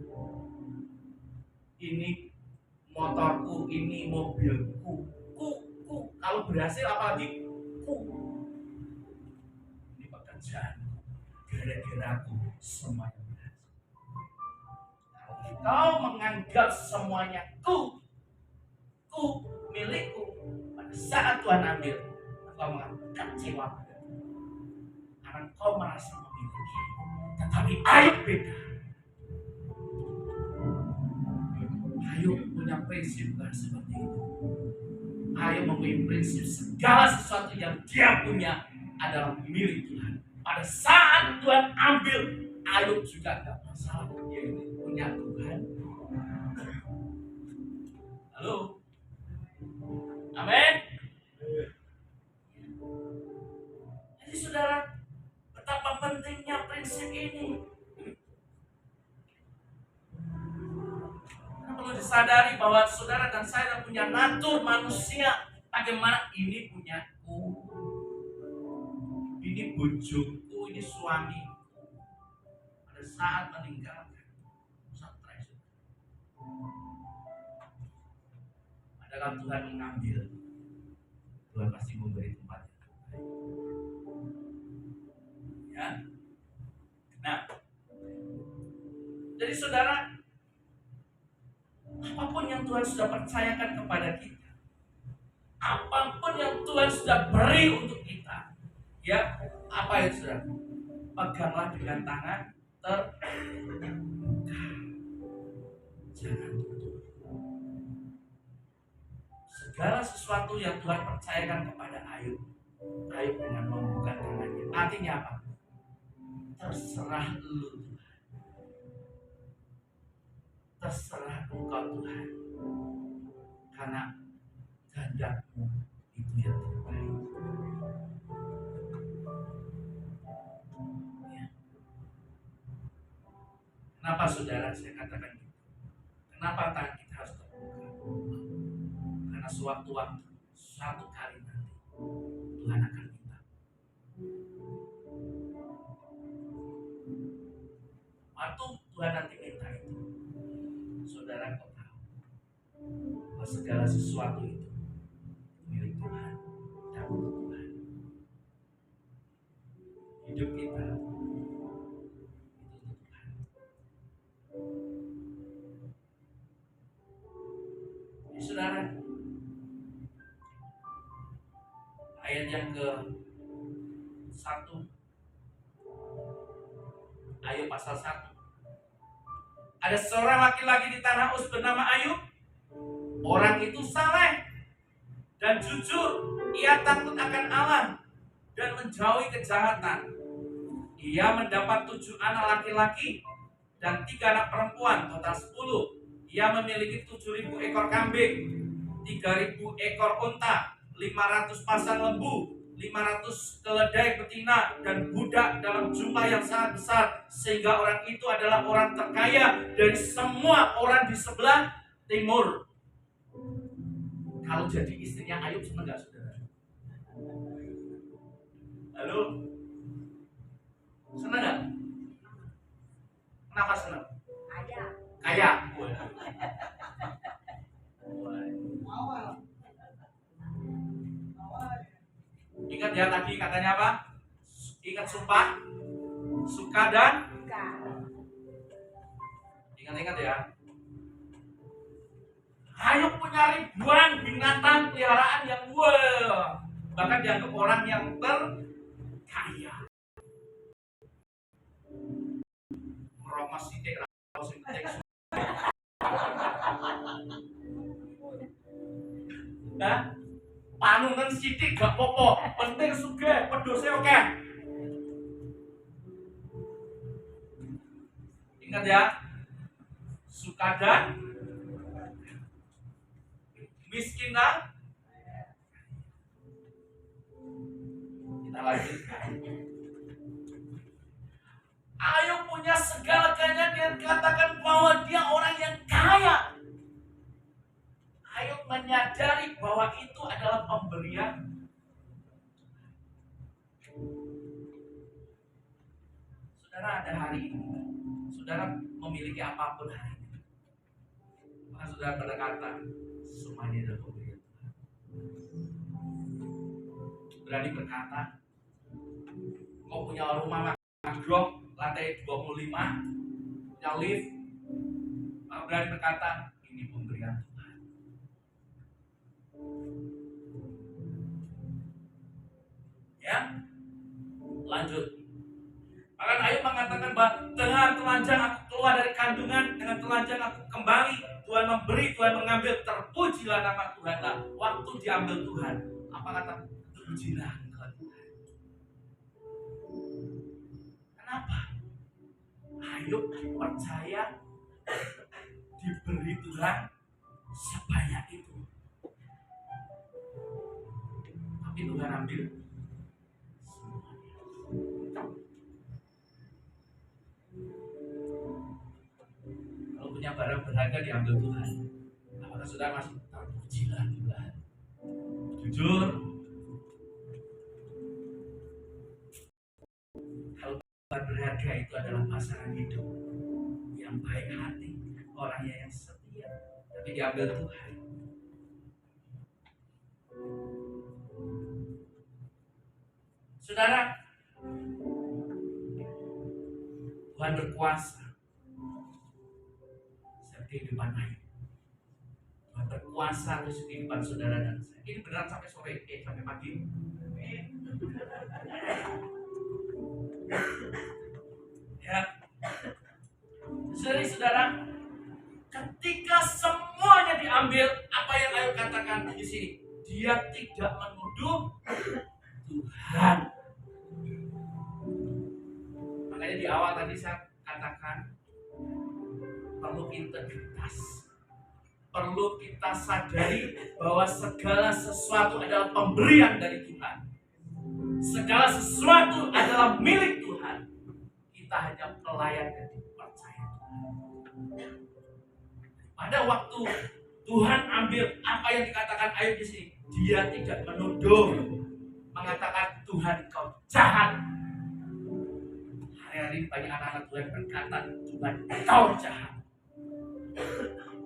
ini motorku, ini mobilku. Kalau berhasil apalagi ini pekerjaanku, gara-gara aku semuanya berhasil. Kalau kau menganggap semuanya milikku, pada saat Tuhan ambil, kau menganggap kecewa padaku. Karena kau merasa memiliki. Tetapi Ayub beda. Ayub punya prinsip bukan seperti itu. Ayub mempunyai prinsip segala sesuatu yang dia punya adalah milik Tuhan. Pada saat Tuhan ambil, Ayub juga tidak masalah. Dia ini punya Tuhan. Halo, amin. Jadi saudara, betapa pentingnya prinsip ini. Perlu disadari bahwa saudara dan saya punya natur manusia. Bagaimana ini punyaku, ini bojoku, ini suamiku. Pada saat meninggalkan, stres. Padahal Tuhan mengambil, Tuhan pasti memberi tempat yang terbaik. Ya. Nah, jadi saudara, apapun yang Tuhan sudah percayakan kepada kita, apapun yang Tuhan sudah beri untuk kita, ya, apa yang sudah, peganglah dengan tangan terbuka. Jangan tutup. Segala sesuatu yang Tuhan percayakan kepada Ayub, Ayub dengan membuka tangannya. Artinya apa? Terserah lu, terserah engkau Tuhan, karena kehendakmu itu yang terbaik. Ya. Kenapa saudara saya katakan gitu? Kenapa tangan kita harus terbuka? Karena sewaktu-waktu, suatu kali nanti Tuhan akan minta. Waktu Tuhan nanti minta itu, saudara kau tahu bahwa segala sesuatu itu milik Tuhan dan untuk Tuhan. Hidup kita itu untuk Tuhan. Jadi saudara, ayat yang ke-1, Ayub pasal 1. Ada seorang laki-laki di tanah Uz bernama Ayub. Orang itu saleh dan jujur. Ia takut akan Allah dan menjauhi kejahatan. Ia mendapat 7 anak laki-laki dan 3 anak perempuan, total 10. Ia memiliki 7.000 ekor kambing, 3.000 ekor unta, 500 pasang lembu, 500 keledai betina dan budak dalam jumlah yang sangat besar, sehingga orang itu adalah orang terkaya dari semua orang di sebelah timur. Kalau jadi istrinya Ayub senang gak saudara? Halo? Senang gak? Kenapa senang? Ada. Kaya. ya tadi katanya apa? Ingat sumpah, suka dan Bukan. ingat-ingat ya. Hayuk punya ribuan binatang peliharaan yang bahkan dianggap orang yang terkaya. Meromos sidik, raos sidik. Nah, panunan sidik gak popo, penting sugih, pedose oke. Ingat ya, suka dan miskin dan kita lanjutkan. Ayo punya segala-galanya dan katakan bahwa dia orang yang kaya. Ayo menyadari bahwa itu adalah pemberian. Saudara ada hari ini, saudara memiliki apapun hari ini, maka saudara berkata semuanya adalah pemberian Tuhan. Berani berkata, kau punya rumah maghrok lantai 25, punya lift, berani berkata ini pemberian Tuhan. Ya, lanjut. Maka Ayub mengatakan bahwa dengan telanjang aku keluar dari kandungan, dengan telanjang aku kembali. Tuhan memberi, Tuhan mengambil, terpujilah nama Tuhan. Nah, waktu diambil Tuhan, apa kata? Terpujilah Tuhan. Kenapa? Ayub percaya diberi Tuhan sebanyak itu. Tapi Tuhan ambil semuanya. Kalau punya barang berharga diambil Tuhan, apakah saudara masih terpujilah Tuhan? Jujur, kalau barang berharga itu adalah pasangan hidup yang baik hati, orangnya yang setia, tapi diambil Tuhan. Saudara, Tuhan berkuasa setiap kehidupan Ayub. Tuhan berkuasa atas kehidupan saudara dan saya. Ini beneran sampai sore, sampai pagi. Ya, saudara, ketika semuanya diambil, apa yang Ayub katakan di sini, dia tidak menuduh Tuhan. Makanya di awal tadi saya katakan perlu integritas, perlu kita sadari bahwa segala sesuatu adalah pemberian dari Tuhan, segala sesuatu adalah milik Tuhan. Kita hanya pelayan dan dipercaya Tuhan. Pada waktu Tuhan ambil apa yang dikatakan Ayub di sini, dia tidak menuduh, mengatakan Tuhan kau jahat. Hari-hari banyak anak-anak Tuhan berkata Tuhan kau jahat,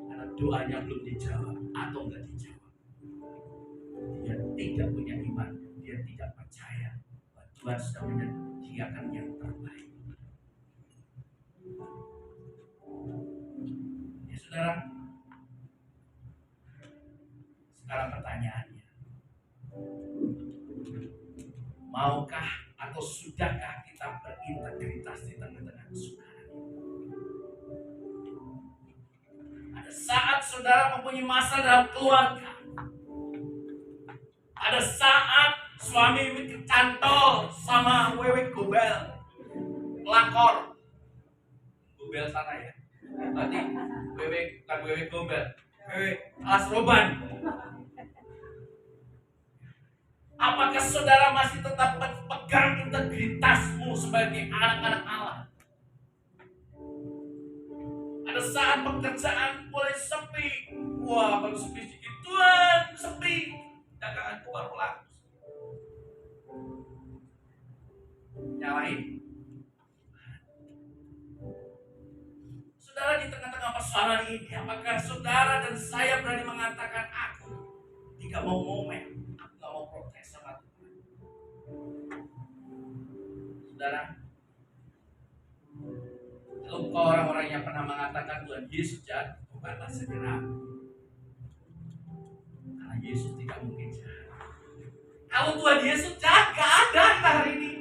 karena doanya belum dijawab atau enggak dijawab. Dia tidak punya iman, dia tidak percaya bahwa Tuhan sudah menyediakan yang terbaik. Ya saudara, sekarang pertanyaannya, maukah atau sudahkah kita berintegritas di tengah-tengah kesukaran ini? Ada saat saudara mempunyai masalah dalam keluarga, ada saat suami kecantol sama wewe gobel, pelakor, gobel sana ya, berarti wewe bukan wewe gobel, wewe alas roban. Apakah saudara masih tetap pegang integritasmu sebagai anak-anak Allah? Ada saat pekerjaan mulai sepi. Wah, baru sepi sedikit. Tuhan, sepi. Daganganku baru laku. Nyalain. Saudara, di tengah-tengah persoalan ini, apakah saudara dan saya berani mengatakan aku tidak mau ngomel, aku tidak mau protes sama Tuhan? Saudara, kalau orang-orang yang pernah mengatakan Tuhan Yesus jahat, bukanlah segera. Karena Yesus tidak mungkin jahat. Kalau Tuhan Yesus jahat, gak ada kita hari ini.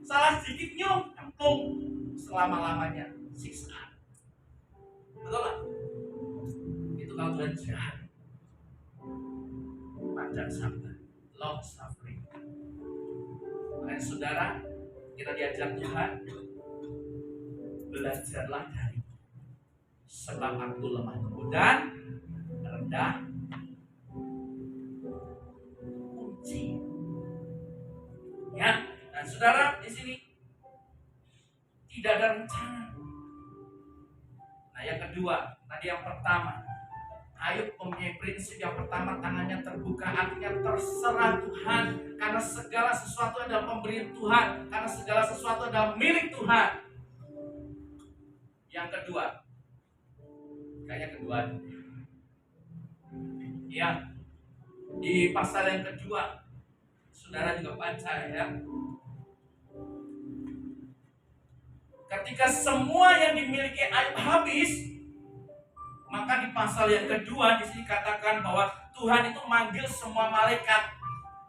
Salah sedikit nyemplung selama-lamanya siksaan. Betul gak? Itu kalau Tuhan jahat. Panjang sabar, long suffering. Makanya saudara, kita diajar Tuhan, belajarlah dari sebab aku lemah lembut dan rendah kunci. Ya, nah saudara di sini tidak ada rencana. Nah yang kedua, tadi yang pertama, Ayub mempunyai prinsip yang pertama, tangannya terbuka, artinya terserah Tuhan, karena segala sesuatu adalah pemberian Tuhan, karena segala sesuatu adalah milik Tuhan. Yang kedua, kayaknya kedua, ya, di pasal yang kedua, saudara juga baca ya. Ketika semua yang dimiliki Ayub habis, maka di pasal yang kedua di sini katakan bahwa Tuhan itu manggil semua malaikat,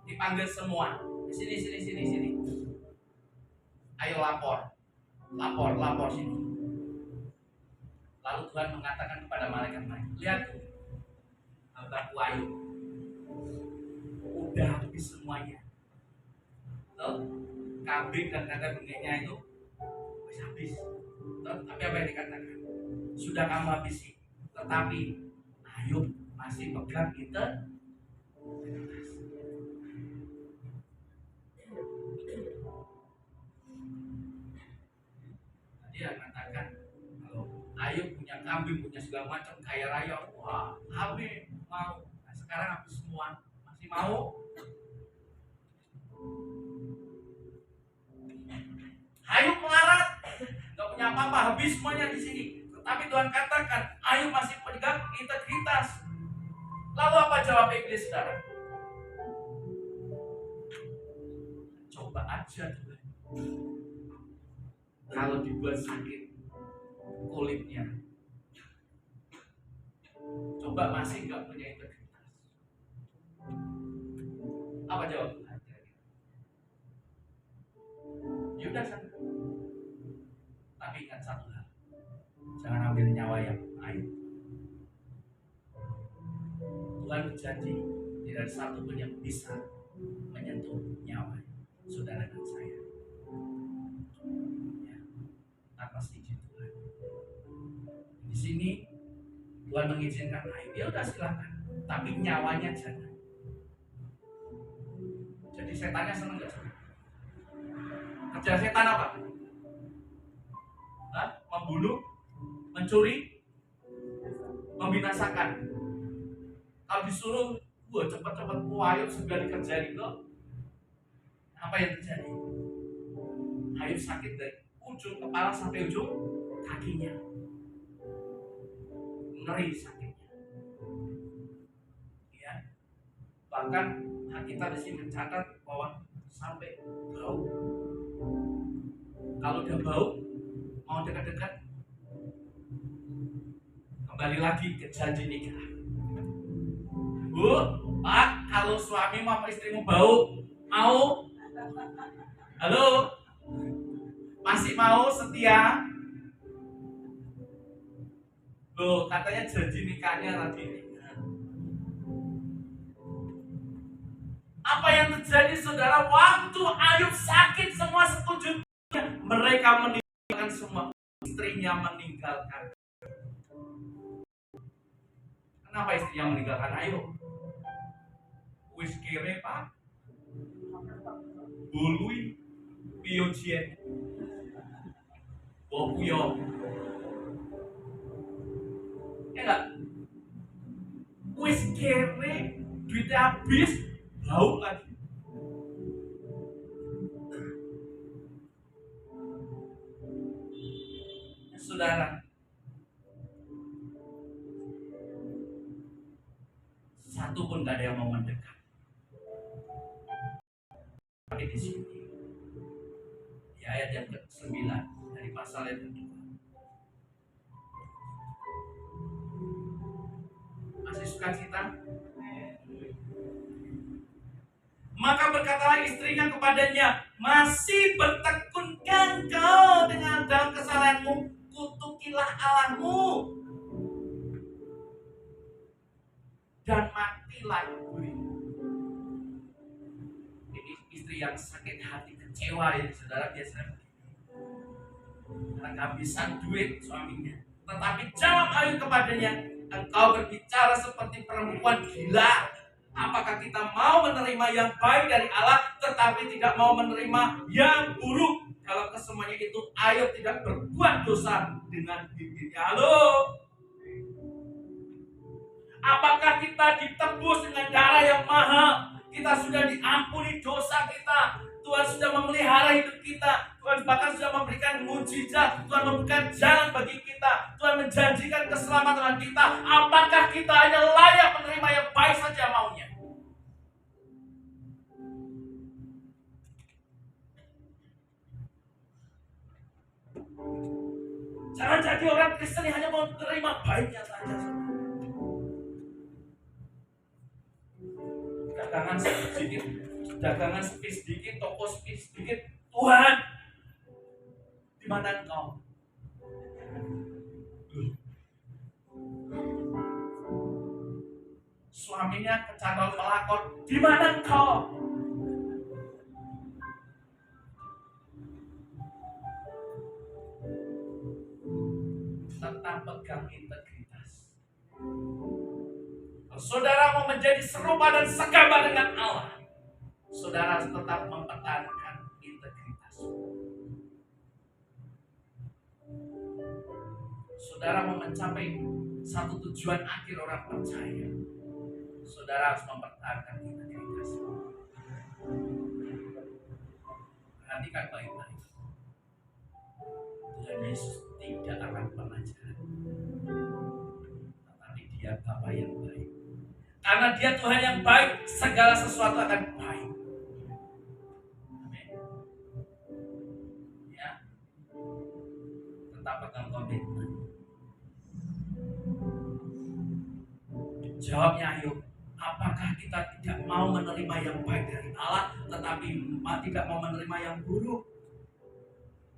dipanggil semua. Di sini. Ayo lapor sini. Lalu Tuhan mengatakan kepada malaikat, lihat tuh, hambaku Ayub, udah habis semuanya. Tuh, kambing dan kandang bengeknya itu habis. Tuh, tapi apa yang dikatakan? Sudah kamu habisi. Tetapi Ayub masih pegang integritas. Dia mengatakan kalau Ayub punya kambing, punya segala macam kaya raya, wah, habis mau. Nah, sekarang habis semua, masih mau? Ayub melarat, nggak punya apa-apa, habis semuanya di sini. Tapi Tuhan katakan, Ayub masih pegang integritas. Lalu apa jawab iblis, saudara? Coba aja Tuhan. Kalau dibuat sakit kulitnya, coba masih nggak punya integritas. Apa jawab Tuhan? Yaudah sana. Tapi ingat satu hal, jangan ambil nyawa yang Ayub. Tuhan berjanji tidak ada satu pun yang bisa menyentuh nyawa saudara dan saya. Ya, tanpa izin Tuhan. Di sini Tuhan mengizinkan Ayub, ya udah silakan, tapi nyawanya jangan. Jadi setannya seneng nggak? Kerja setan apa? Membunuh, mencuri, membinasakan. Kalau disuruh, cepet-cepet Ayub segera dikerjain kok. Apa yang terjadi? Ayub sakit dari ujung kepala sampai ujung kakinya. Ngeri sakitnya. Ya. Bahkan kita di sini mencatat bahwa sampai bau. Kalau udah bau, mau dekat-dekat, kembali lagi ke janji nikah. Bu, Pak, kalau suami sama istrimu bau, mau? Halo? Masih mau setia? Loh, katanya janji nikahnya tadi. Apa yang terjadi, saudara? Waktu Ayub sakit, semua setuju. Mereka meninggalkan semua. Istrinya meninggalkan. Kenapa istrinya meninggalkan Ayub? Wis kere Pak, bului, biojien, bokuyo. Ya enggak? Wis kere, duitnya habis, bau lagi. Saudara, satu pun gak ada yang mau mendekat. Tapi di sini, ayat yang ke-9 dari pasal yang kedua. Masih sukacita? Maka berkatalah istrinya kepadanya, masih bertekunkah kau dengan dalam kesalahanmu? Kutukilah Allahmu dan matilah dirimu. Ini istri yang sakit hati, kecewa ya saudara, biasanya karena kehabisan duit suaminya. Tetapi jawab Ayub kepadanya, engkau berbicara seperti perempuan gila. Apakah kita mau menerima yang baik dari Allah tetapi tidak mau menerima yang buruk? Kalau kesemuanya itu Ayub tidak berbuat dosa dengan bibirnya. Halo? Apakah kita ditebus dengan darah yang mahal? Kita sudah diampuni dosa kita. Tuhan sudah memelihara hidup kita. Tuhan bahkan sudah memberikan mujizat. Tuhan memberikan jalan bagi kita. Tuhan menjanjikan keselamatan kita. Apakah kita hanya layak menerima yang baik saja maunya? Jangan jadi orang Kristen yang hanya mau menerima baiknya saja. Dagangan sedikit, dagangan sepi sedikit, toko sepi sedikit. Tuhan, di mana engkau? Suaminya kecantol pelakor, di mana engkau? Tetap pegang integritas. Saudara mau menjadi serupa dan segambar dengan Allah, saudara harus tetap mempertahankan integritas. Saudara mau mencapai satu tujuan akhir orang percaya, saudara harus mempertahankan integritas. Perhatikan baik-baik. Tuhan Yesus tidak akan pernah jahat, tetapi Dia Bapa yang baik. Karena Dia Tuhan yang baik, segala sesuatu akan baik. Amin. Ya. Tetap pegang komitmen. Jawabnya Ayub, apakah kita tidak mau menerima yang baik dari Allah, tetapi tidak mau menerima yang buruk?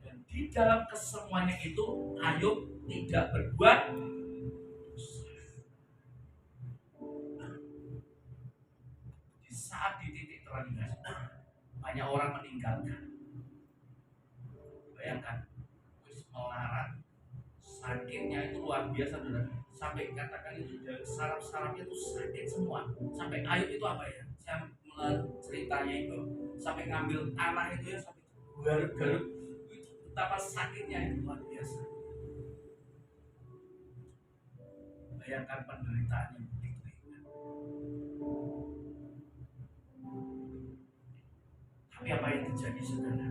Dan di dalam kesemuanya itu, Ayub tidak berbuat dosa. Di saat di titik terendah, banyak orang meninggalkan. Bayangkan, melarat, sakitnya itu luar biasa, saudara. Sampai katakan itu saraf-sarafnya itu sakit semua. Sampai Ayub itu apa ya? Saya melihat ceritanya itu sampai ngambil tanah itu ya, sampai garuk-garuk. Itu betapa sakitnya itu luar biasa. Bayangkan penderitaannya begitu. Tapi apa yang terjadi, saudara?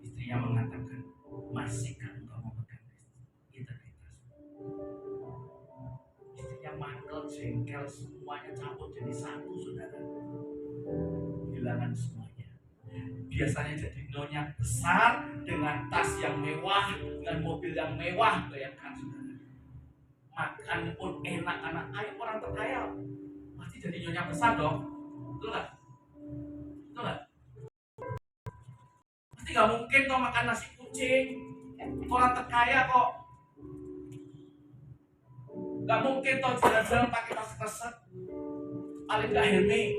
Istrinya mengatakan, masihkah engkau memegang integritas? Istrinya mangkel, jengkel, semuanya campur jadi satu, saudara. Kehilangan semuanya. Biasanya jadi nyonya besar dengan tas yang mewah, dengan mobil yang mewah. Bayangkan, saudara. Makan pun enak, anak Ayub orang terkaya. Pasti jadi nyonya besar dong. Betul nggak? Betul nggak? Pasti nggak mungkin kau makan nasi kucing. Orang terkaya kok. Gak mungkin toh jalan-jalan pakai tas keset. Paling gak Hermes.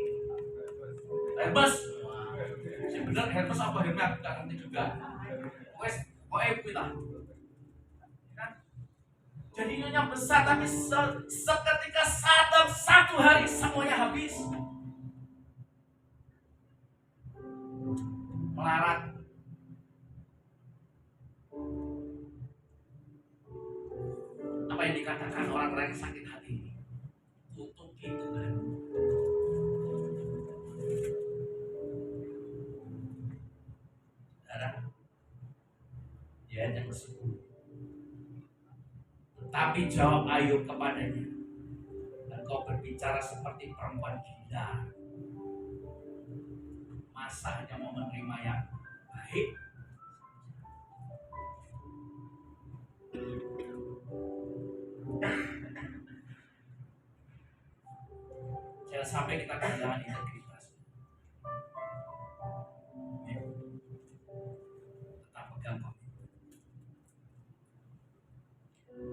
Hermes. Sebenarnya Hermes apa Hermes aku gak ngerti juga. Pokoknya lah. Kan? Jadi nyonya besar tapi seketika dalam satu hari semuanya habis. Melarat. Apa yang dikatakan orang-orang yang sakit hati ini? Tutupi Tuhan. Saudara, di ayat yang ke-10. Tetapi jawab Ayub kepadanya, engkau berbicara seperti perempuan gila. Masa hanya mau menerima yang baik, Jangan sampai kita kehilangan integritas. Tetap pegang komitmen.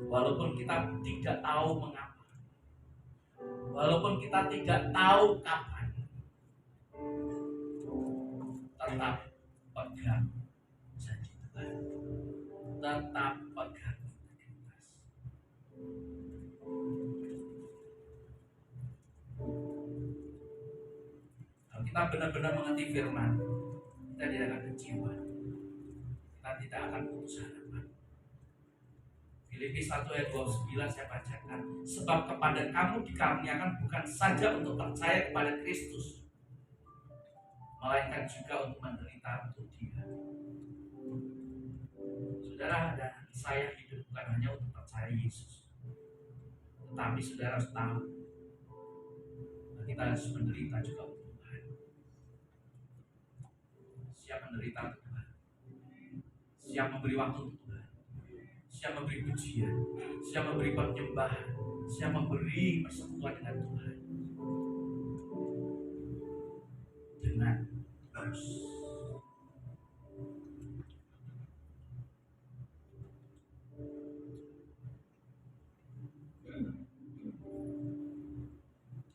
Walaupun kita tidak tahu mengapa, walaupun kita tidak tahu kapan, tetap pegang janji Tuhan. Tetap pegang integritas. Kalau kita benar-benar mengerti firman, kita tidak akan kecewa, kita tidak akan putus harapan. Filipi 1 ayat 29 saya bacakan. Sebab kepada kamu dikaruniakan bukan saja untuk percaya kepada Kristus, melainkan juga untuk menderita untuk Dia. Saudara dan saya hidup bukan hanya untuk percaya Yesus, tetapi saudara harus tahu bahwa kita harus menderita juga untuk Tuhan. Siap menderita untuk Tuhan, siap memberi waktu untuk Tuhan, siap memberi pujian, siap memberi penyembahan, siap memberi persekutuan dengan Tuhan dengan terus.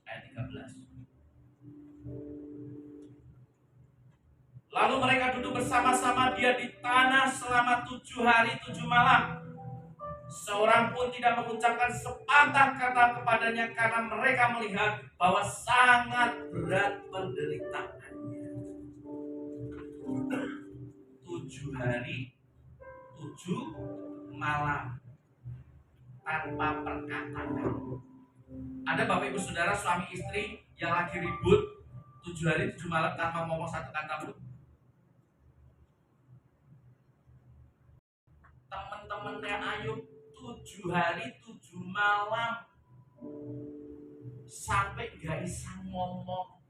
Ayat 13. Lalu mereka duduk bersama-sama dia di tanah selama 7 hari 7 malam. Seorang pun tidak mengucapkan sepatah kata kepadanya karena mereka melihat bahwa sangat berat penderitaannya. 7 hari 7 malam tanpa perkataan. Ada Bapak Ibu Saudara suami istri yang lagi ribut 7 hari 7 malam tanpa ngomong satu kata pun. Teman-temannya Ayub 7 hari 7 malam sampai gak bisa ngomong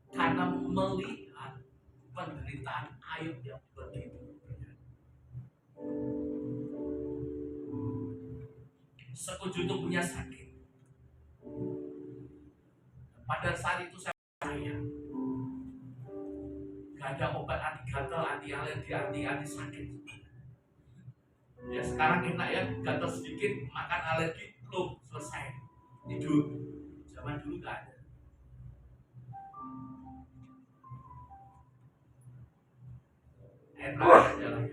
karena melihat penderitaan Ayub yang begitu berat. Sekujur tubuhnya sakit. Pada saat itu saya gak ada obat anti gatal, anti alergi, anti sakit. Ya sekarang enak ya, gatal sedikit makan alergi belum selesai tidur. Zaman dulu gak ada. Ayat terakhir adalah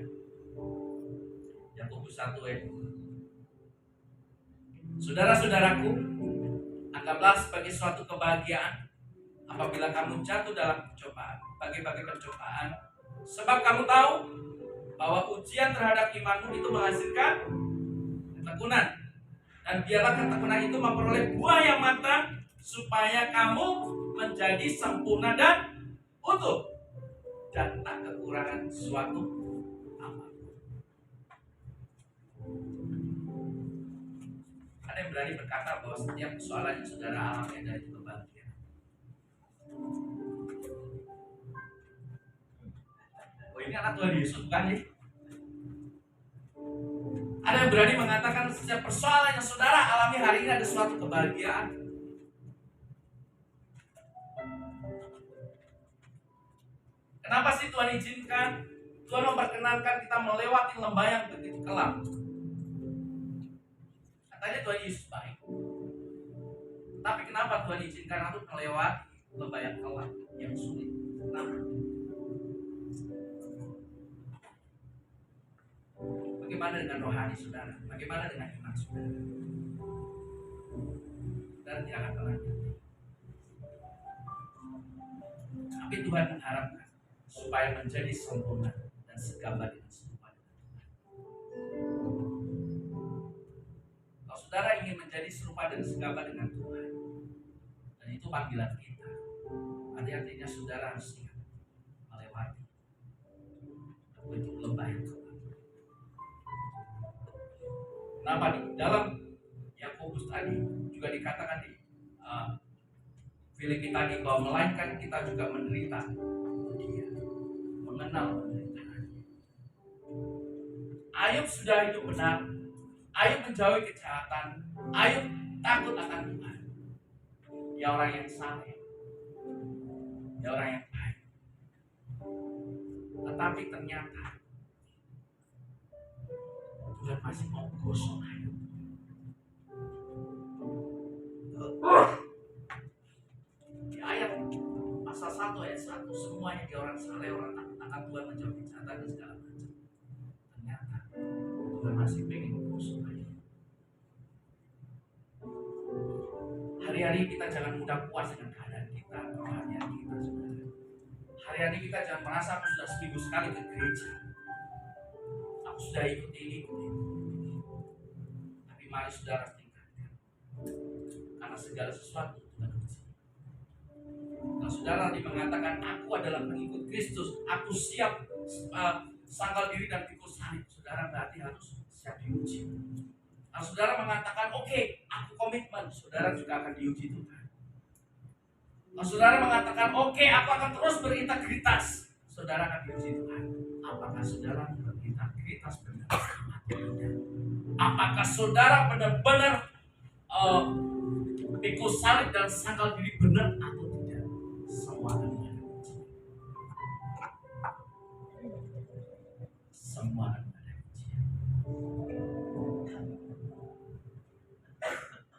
Yakobus 1 ayat 2. Saudara-saudaraku, anggaplah sebagai suatu kebahagiaan apabila kamu jatuh dalam pencobaan, berbagai pencobaan, sebab kamu tahu bahwa ujian terhadap imanmu itu menghasilkan ketekunan. Dan biarlah ketekunan itu memperoleh buah yang matang, supaya kamu menjadi sempurna dan utuh, dan tak kekurangan sesuatu apapun. Ada yang berani berkata bahwa setiap persoalan yang saudara alami adalah itu kebahagiaan. Oh, ini anak Tuhan Yesus bukan ya? Ada yang berani mengatakan setiap persoalan yang saudara alami hari ini ada suatu kebahagiaan. Kenapa sih Tuhan izinkan? Tuhan memperkenankan kita melewati lembah yang begitu kelam. Katanya Tuhan Yesus baik. Tapi kenapa Tuhan izinkan aku melewati lembah yang kelam, yang sulit? Kenapa? Bagaimana dengan rohani saudara? Bagaimana dengan iman saudara? Saudara tidak akan pernah ngerti. Tapi Tuhan mengharapkan supaya menjadi sempurna dan segambar dengan serupa dengan Tuhan. Kalau saudara ingin menjadi serupa dan segambar dengan Tuhan, dan itu panggilan kita, artinya saudara harus siap melewati bentuk lembah yang kelam. Kenapa di dalam Yakobus tadi juga dikatakan di Filipi tadi bahwa melainkan kita juga menderita untuk Dia, mengenal penderitaan. Ayub sudah hidup benar, Ayub menjauhi kejahatan, Ayub takut akan Tuhan. dia orang yang saleh, dia orang yang baik. Tetapi ternyata Tuhan masih mau gosok hidup. Di ayat pasal 1 ayat 1, semuanya dia orang saleh, orang takut akan Tuhan, menjauhi kejahatan dan segala macam. Ternyata Tuhan masih pengen gosok hidup. Hari-hari kita jangan mudah puas dengan keadaan kita, kerohanian kita, saudara. Hari-hari kita jangan merasa aku sudah seminggu sekali ke gereja, aku sudah ikut ini. Tapi mari saudara tingkatkan, karena segala sesuatu Tuhan uji. Kalau saudara mengatakan aku adalah pengikut Kristus, aku siap sangkal diri dan pikul salib, saudara berarti harus siap diuji. Kalau saudara mengatakan oke, aku komitmen, saudara juga akan diuji Tuhan. Kalau saudara mengatakan oke, aku akan terus berintegritas, saudara akan diuji Tuhan. Apakah saudara berintegritas benar atau tidak? Apakah saudara benar-benar pikul salib dan sangkal diri benar atau tidak? Semua akan ada uji. Semua akan ada uji.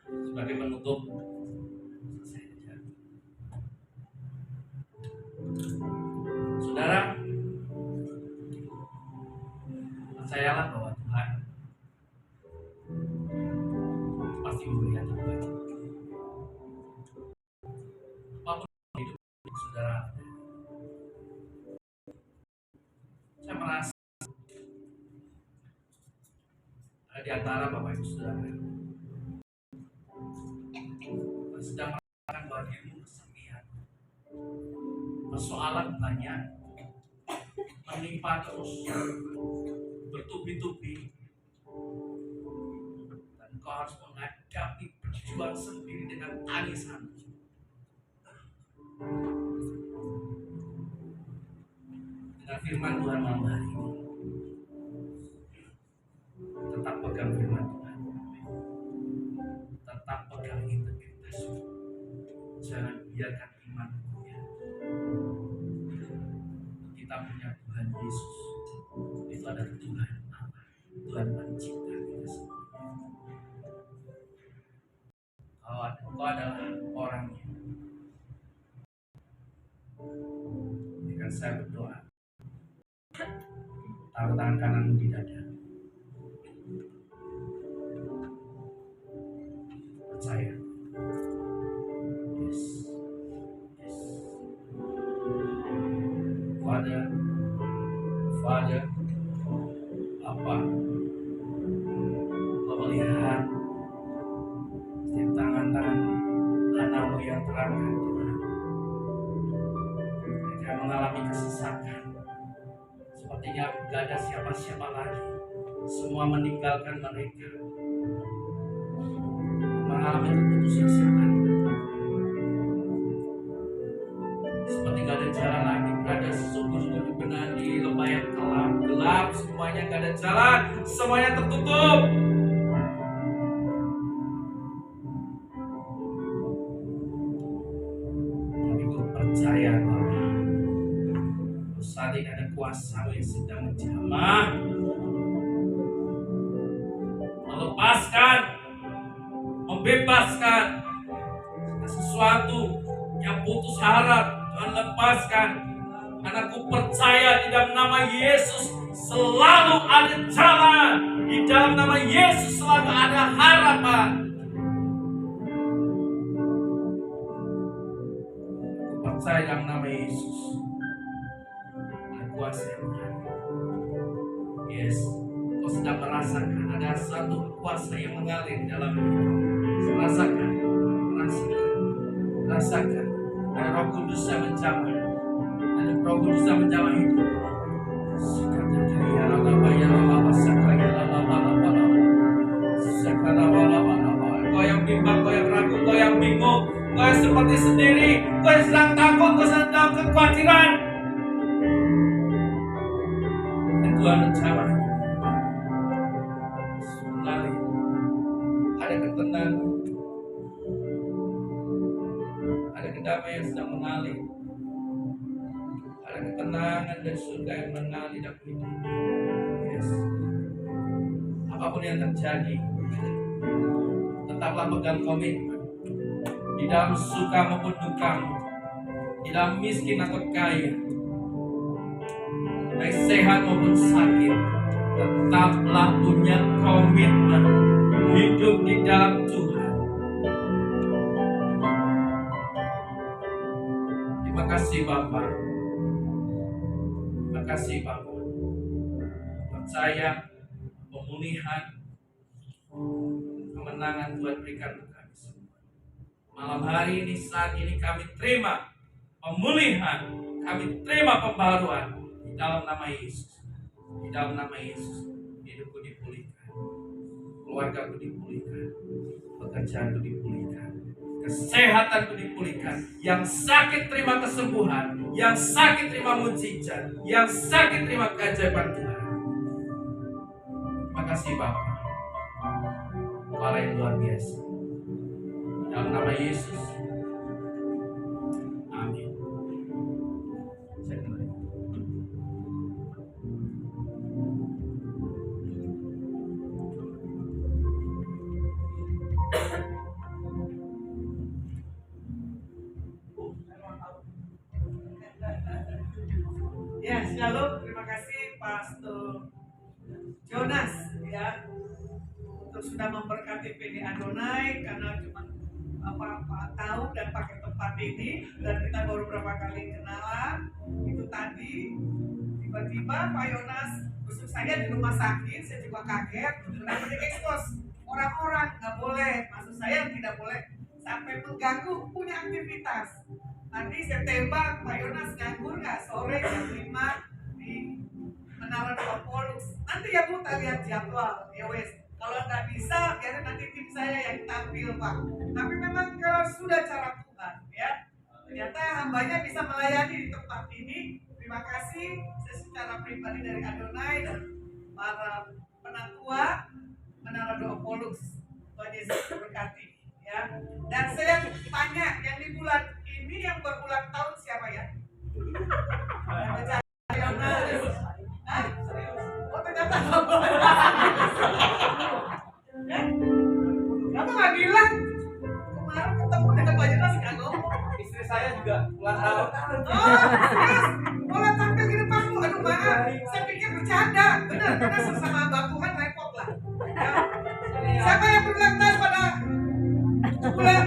Sebagai penutup, selesai saja. Saudara, percayalah bahwa Tuhan pasti memberi yang terbaik. Apapun hidup saudara, saya merasa ada di antara Bapak Ibu saudara sedang merasakan bahwa dirimu kesepian, persoalan banyak menimpa terus, bertubi-tubi, dan kau harus menghadapi perjuangan sendiri dengan tangisan. Dengan firman Tuhan malam hari ini, tetap pegang firman Tuhan, tetap pegang integritas. Jangan biarkan iman goyah. Kita punya Tuhan Yesus, itu adalah Tuhan Allah, Tuhan pencipta kita semuanya. Kau adalah orangnya. Jika saya berdoa, taruh tangan kananmu di dada. Percaya. Yes. Yes. Father, Bapa, Kau melihat setiap tangan-tangan anak-Mu yang terangkat, Tuhan. Mereka mengalami kesesakan. Sepertinya tidak ada siapa-siapa lagi. Semua meninggalkan mereka. Mengalami keputusasaan. Seperti gak ada jalan lagi, berada sesungguh-sungguh di benar di lembah yang kelam, gelap, semuanya gak ada jalan, semuanya tertutup. Tapi ku percaya bahwa saat ini ada kuasa yang sedang menjamah, melepaskan, membebaskan sesuatu yang putus harap. Tuhan lepaskan. Anakku percaya di dalam nama Yesus selalu ada jalan. Di dalam nama Yesus selalu ada harapan. Aku percaya dalam nama Yesus ada kuasa yang mengalir. Yes, kau sedang merasakan ada satu kuasa yang mengalir dalam hidup. Rasakan, rasakan. Ada Roh Kudus yang menjamah. Ada Roh Kudus yang menjamah hidup. Kau yang bimbang, kau yang ragu, kau yang bingung, kau yang seperti sendiri, kau yang sedang takut, kau sedang dalam kekhawatiran. Dan Tuhan menjamah kembali. Ada ketenangan. damai yang sedang mengalir. Ada ketenangan dan surga yang mengalir dalam hidup. Yes. Apapun yang terjadi, tetaplah pegang komitmen. Di dalam suka maupun dukamu, di dalam miskin atau kaya, baik sehat maupun sakit, tetaplah punya komitmen hidup di dalam Tuhan. Terima kasih Bapa. Terima kasih Bapa. Percaya pemulihan, kemenangan Tuhan berikan untuk kami semua. Malam hari ini, saat ini kami terima pemulihan, kami terima pembaruan di dalam nama Yesus. Di dalam nama Yesus, hidupku dipulihkan, keluargaku dipulihkan, pekerjaanku dipulihkan, kesehatanku dipulihkan. Yang sakit terima kesembuhan, yang sakit terima mujizat, yang sakit terima keajaiban Tuhan. Terima kasih Bapa, Allah yang luar biasa. Dalam nama Yesus, amin. Saya kembali. Ya, shalom. Terima kasih Pastor Jonas ya untuk sudah memberkati PD Adonai, karena cuma tahu dan pakai tempat ini, dan kita baru berapa kali kenalan. Itu tadi tiba-tiba Pak Yonas besok saya di rumah sakit, saya juga kaget. Kenapa diekspos orang-orang nggak boleh, maksud saya tidak boleh sampai mengganggu punya aktivitas. Tadi saya tembak Pak Yonas nganggur nggak sore jam 5 di Menara Apolus. Nanti ya Bu, kita lihat jadwal ya wes. Kalau nggak bisa, biar nanti tim saya yang tampil Pak. Tapi memang kalau sudah cara Tuhan ya, ternyata hambanya bisa melayani di tempat ini. Terima kasih saya secara pribadi dari Adonai dan para penatua Menara Apolus. Tuhan Yesus berkati ya. Dan saya tanya, yang di bulan ini yang berulang tahun siapa ya? Oh ternyata kamu nggak bilang kemarin ketemu dengan Pak Jonas nggak ngomong. Istri saya juga ulang tahun. Oh, yes. Boleh tampil di depanku. Aduh maaf, saya pikir bercanda. Benar, karena sesama baku kan repot lah. Ya. Siapa yang berulang tahun pada bulan?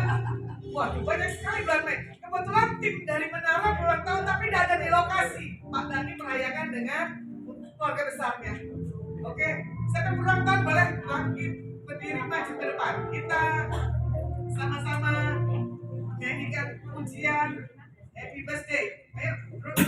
Wah, banyak sekali bulan Mei. Kebetulan tim dari Menara berulang tahun, tapi tidak ada di lokasi. Pak Dani merayakan dengan keluarga besarnya. Oke, siapa yang berulang tahun boleh bangkit berdiri maju ke depan. Kita sama-sama nyanyikan pujian Happy Birthday. Ayo, Happy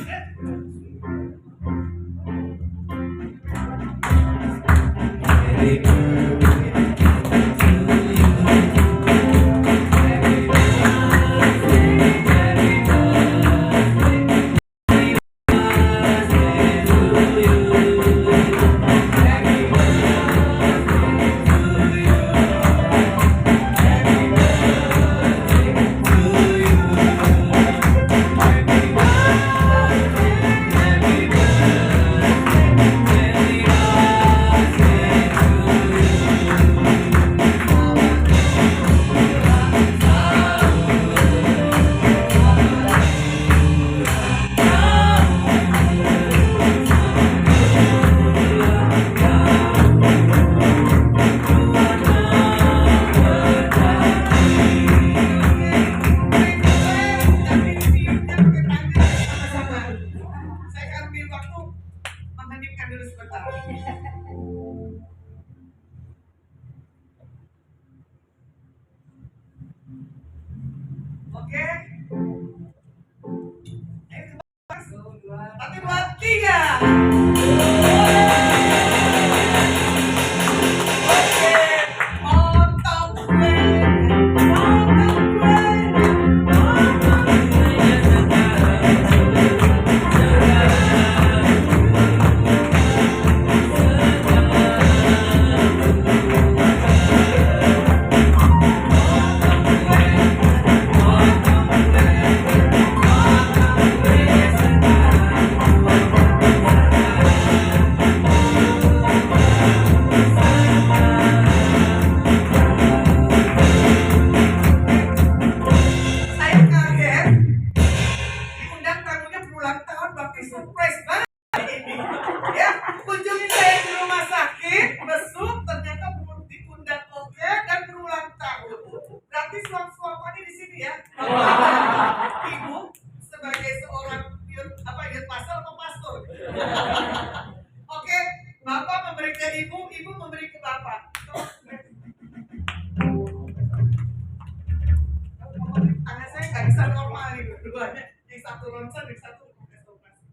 satu ronsen, yang satu operasi.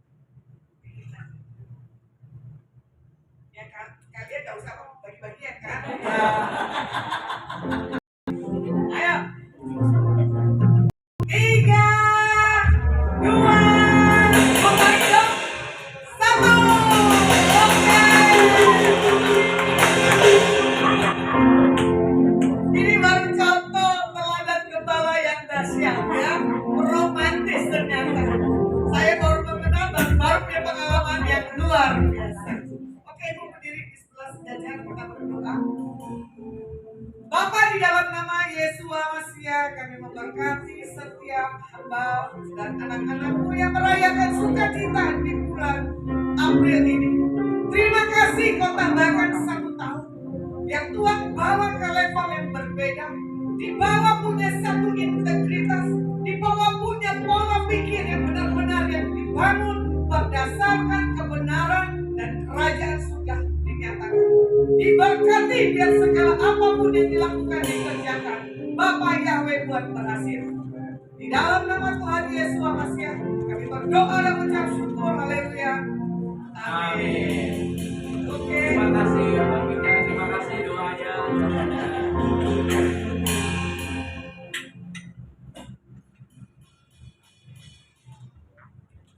Ya kan, kalian gak usah bagi-bagi ya kan? Ayo. 3, 2, 1. Oke. Ini baru contoh teladan gembala yang dahsyat ya, romantis ternyata. Saya baru mengenal dan baru punya pengalaman yang luar biasa. Oke, ibu berdiri di sebelah sejajar, kita berdoa. Bapa, di dalam nama Yesus Masiah, kami memberkati setiap hamba dan anak-anakmu yang merayakan sukacita di bulan April ini. Terima kasih kau tambahkan 1 tahun yang Tuhan bawa ke level yang berbeda, dibawa punya satu integritas, dibawa punya pola pikir yang benar-benar yang dibangun berdasarkan kebenaran dan kerajaan surga dinyatakan. Diberkati biar segala apapun yang dilakukan dikerjakan. Bapak Yahweh buat berhasil. Di dalam nama Tuhan Yesus Masiah kami berdoa dan mengucap syukur. Haleluya. Amin. Oke. Terima kasih Bapak Mika, terima kasih doanya.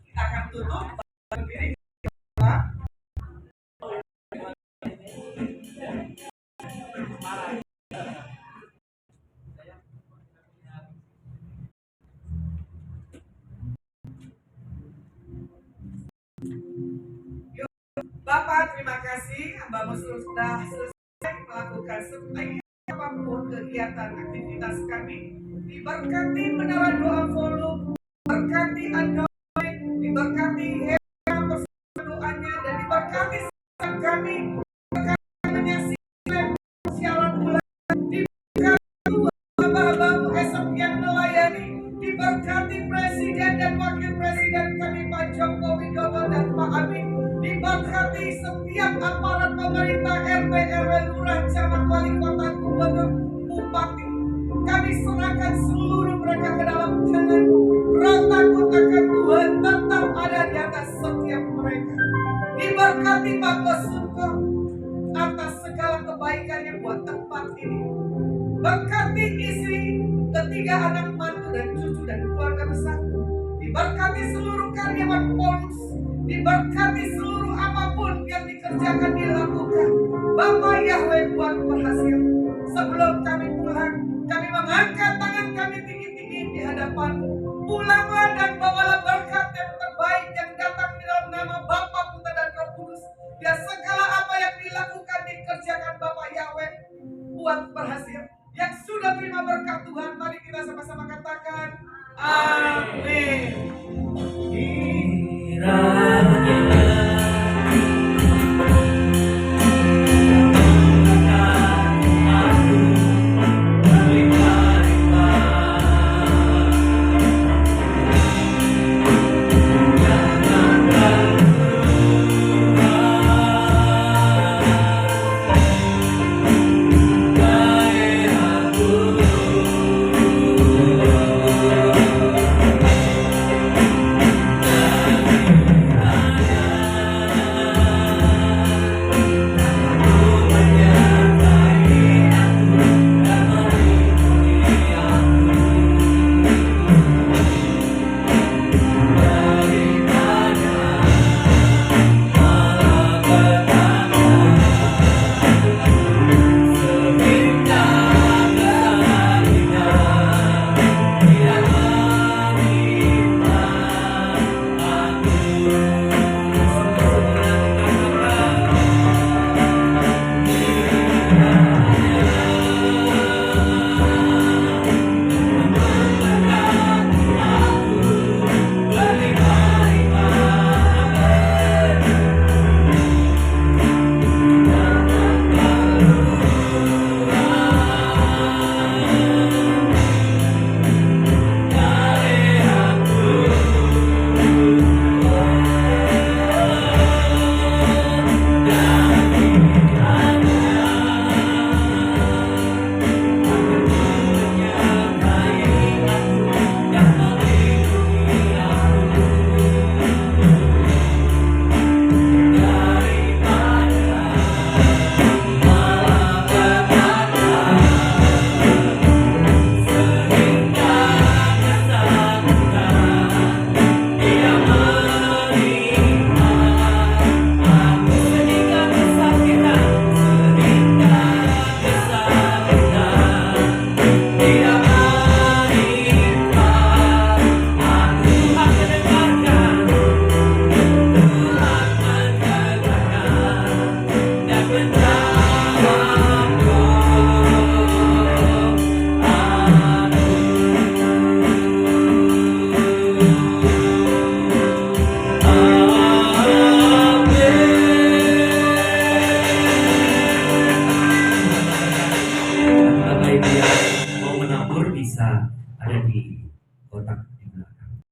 Kita akan tutup. Berdiri. Bapak, terima kasih. Hamba-Mu sudah selesai melakukan setiap apapun kegiatan aktivitas kami. Diberkati menara doa volume, diberkati Android, diberkati Hera perdoanya, dan diberkati setiap kami, diberkati menyaksikan siaran bulan, diberkati hamba-hamba-Mu esok yang melayani, diberkati Presiden dan Wakil Presiden kami Pak Joko Widodo dan Pak Amin, diberkati setiap aparat pemerintah RT, RW, lurah, camat, wali kota, gubernur, bupati. Kami serahkan seluruh mereka ke dalam tangan. Roh takut akan Tuhan tetap ada di atas setiap mereka. Diberkati Bapak Surga atas segala kebaikannya buat tempat ini. Berkati istri, ketiga anak mantu dan cucu dan keluarga besar. Diberkati seluruh karyawan Polus. Diberkati seluruh apapun yang dikerjakan dilakukan. Bapak Yahweh buat berhasil. Sebelum kami pulang, kami mengangkat tangan kami tinggi-tinggi di hadapan-Mu. Pulanglah dan bawalah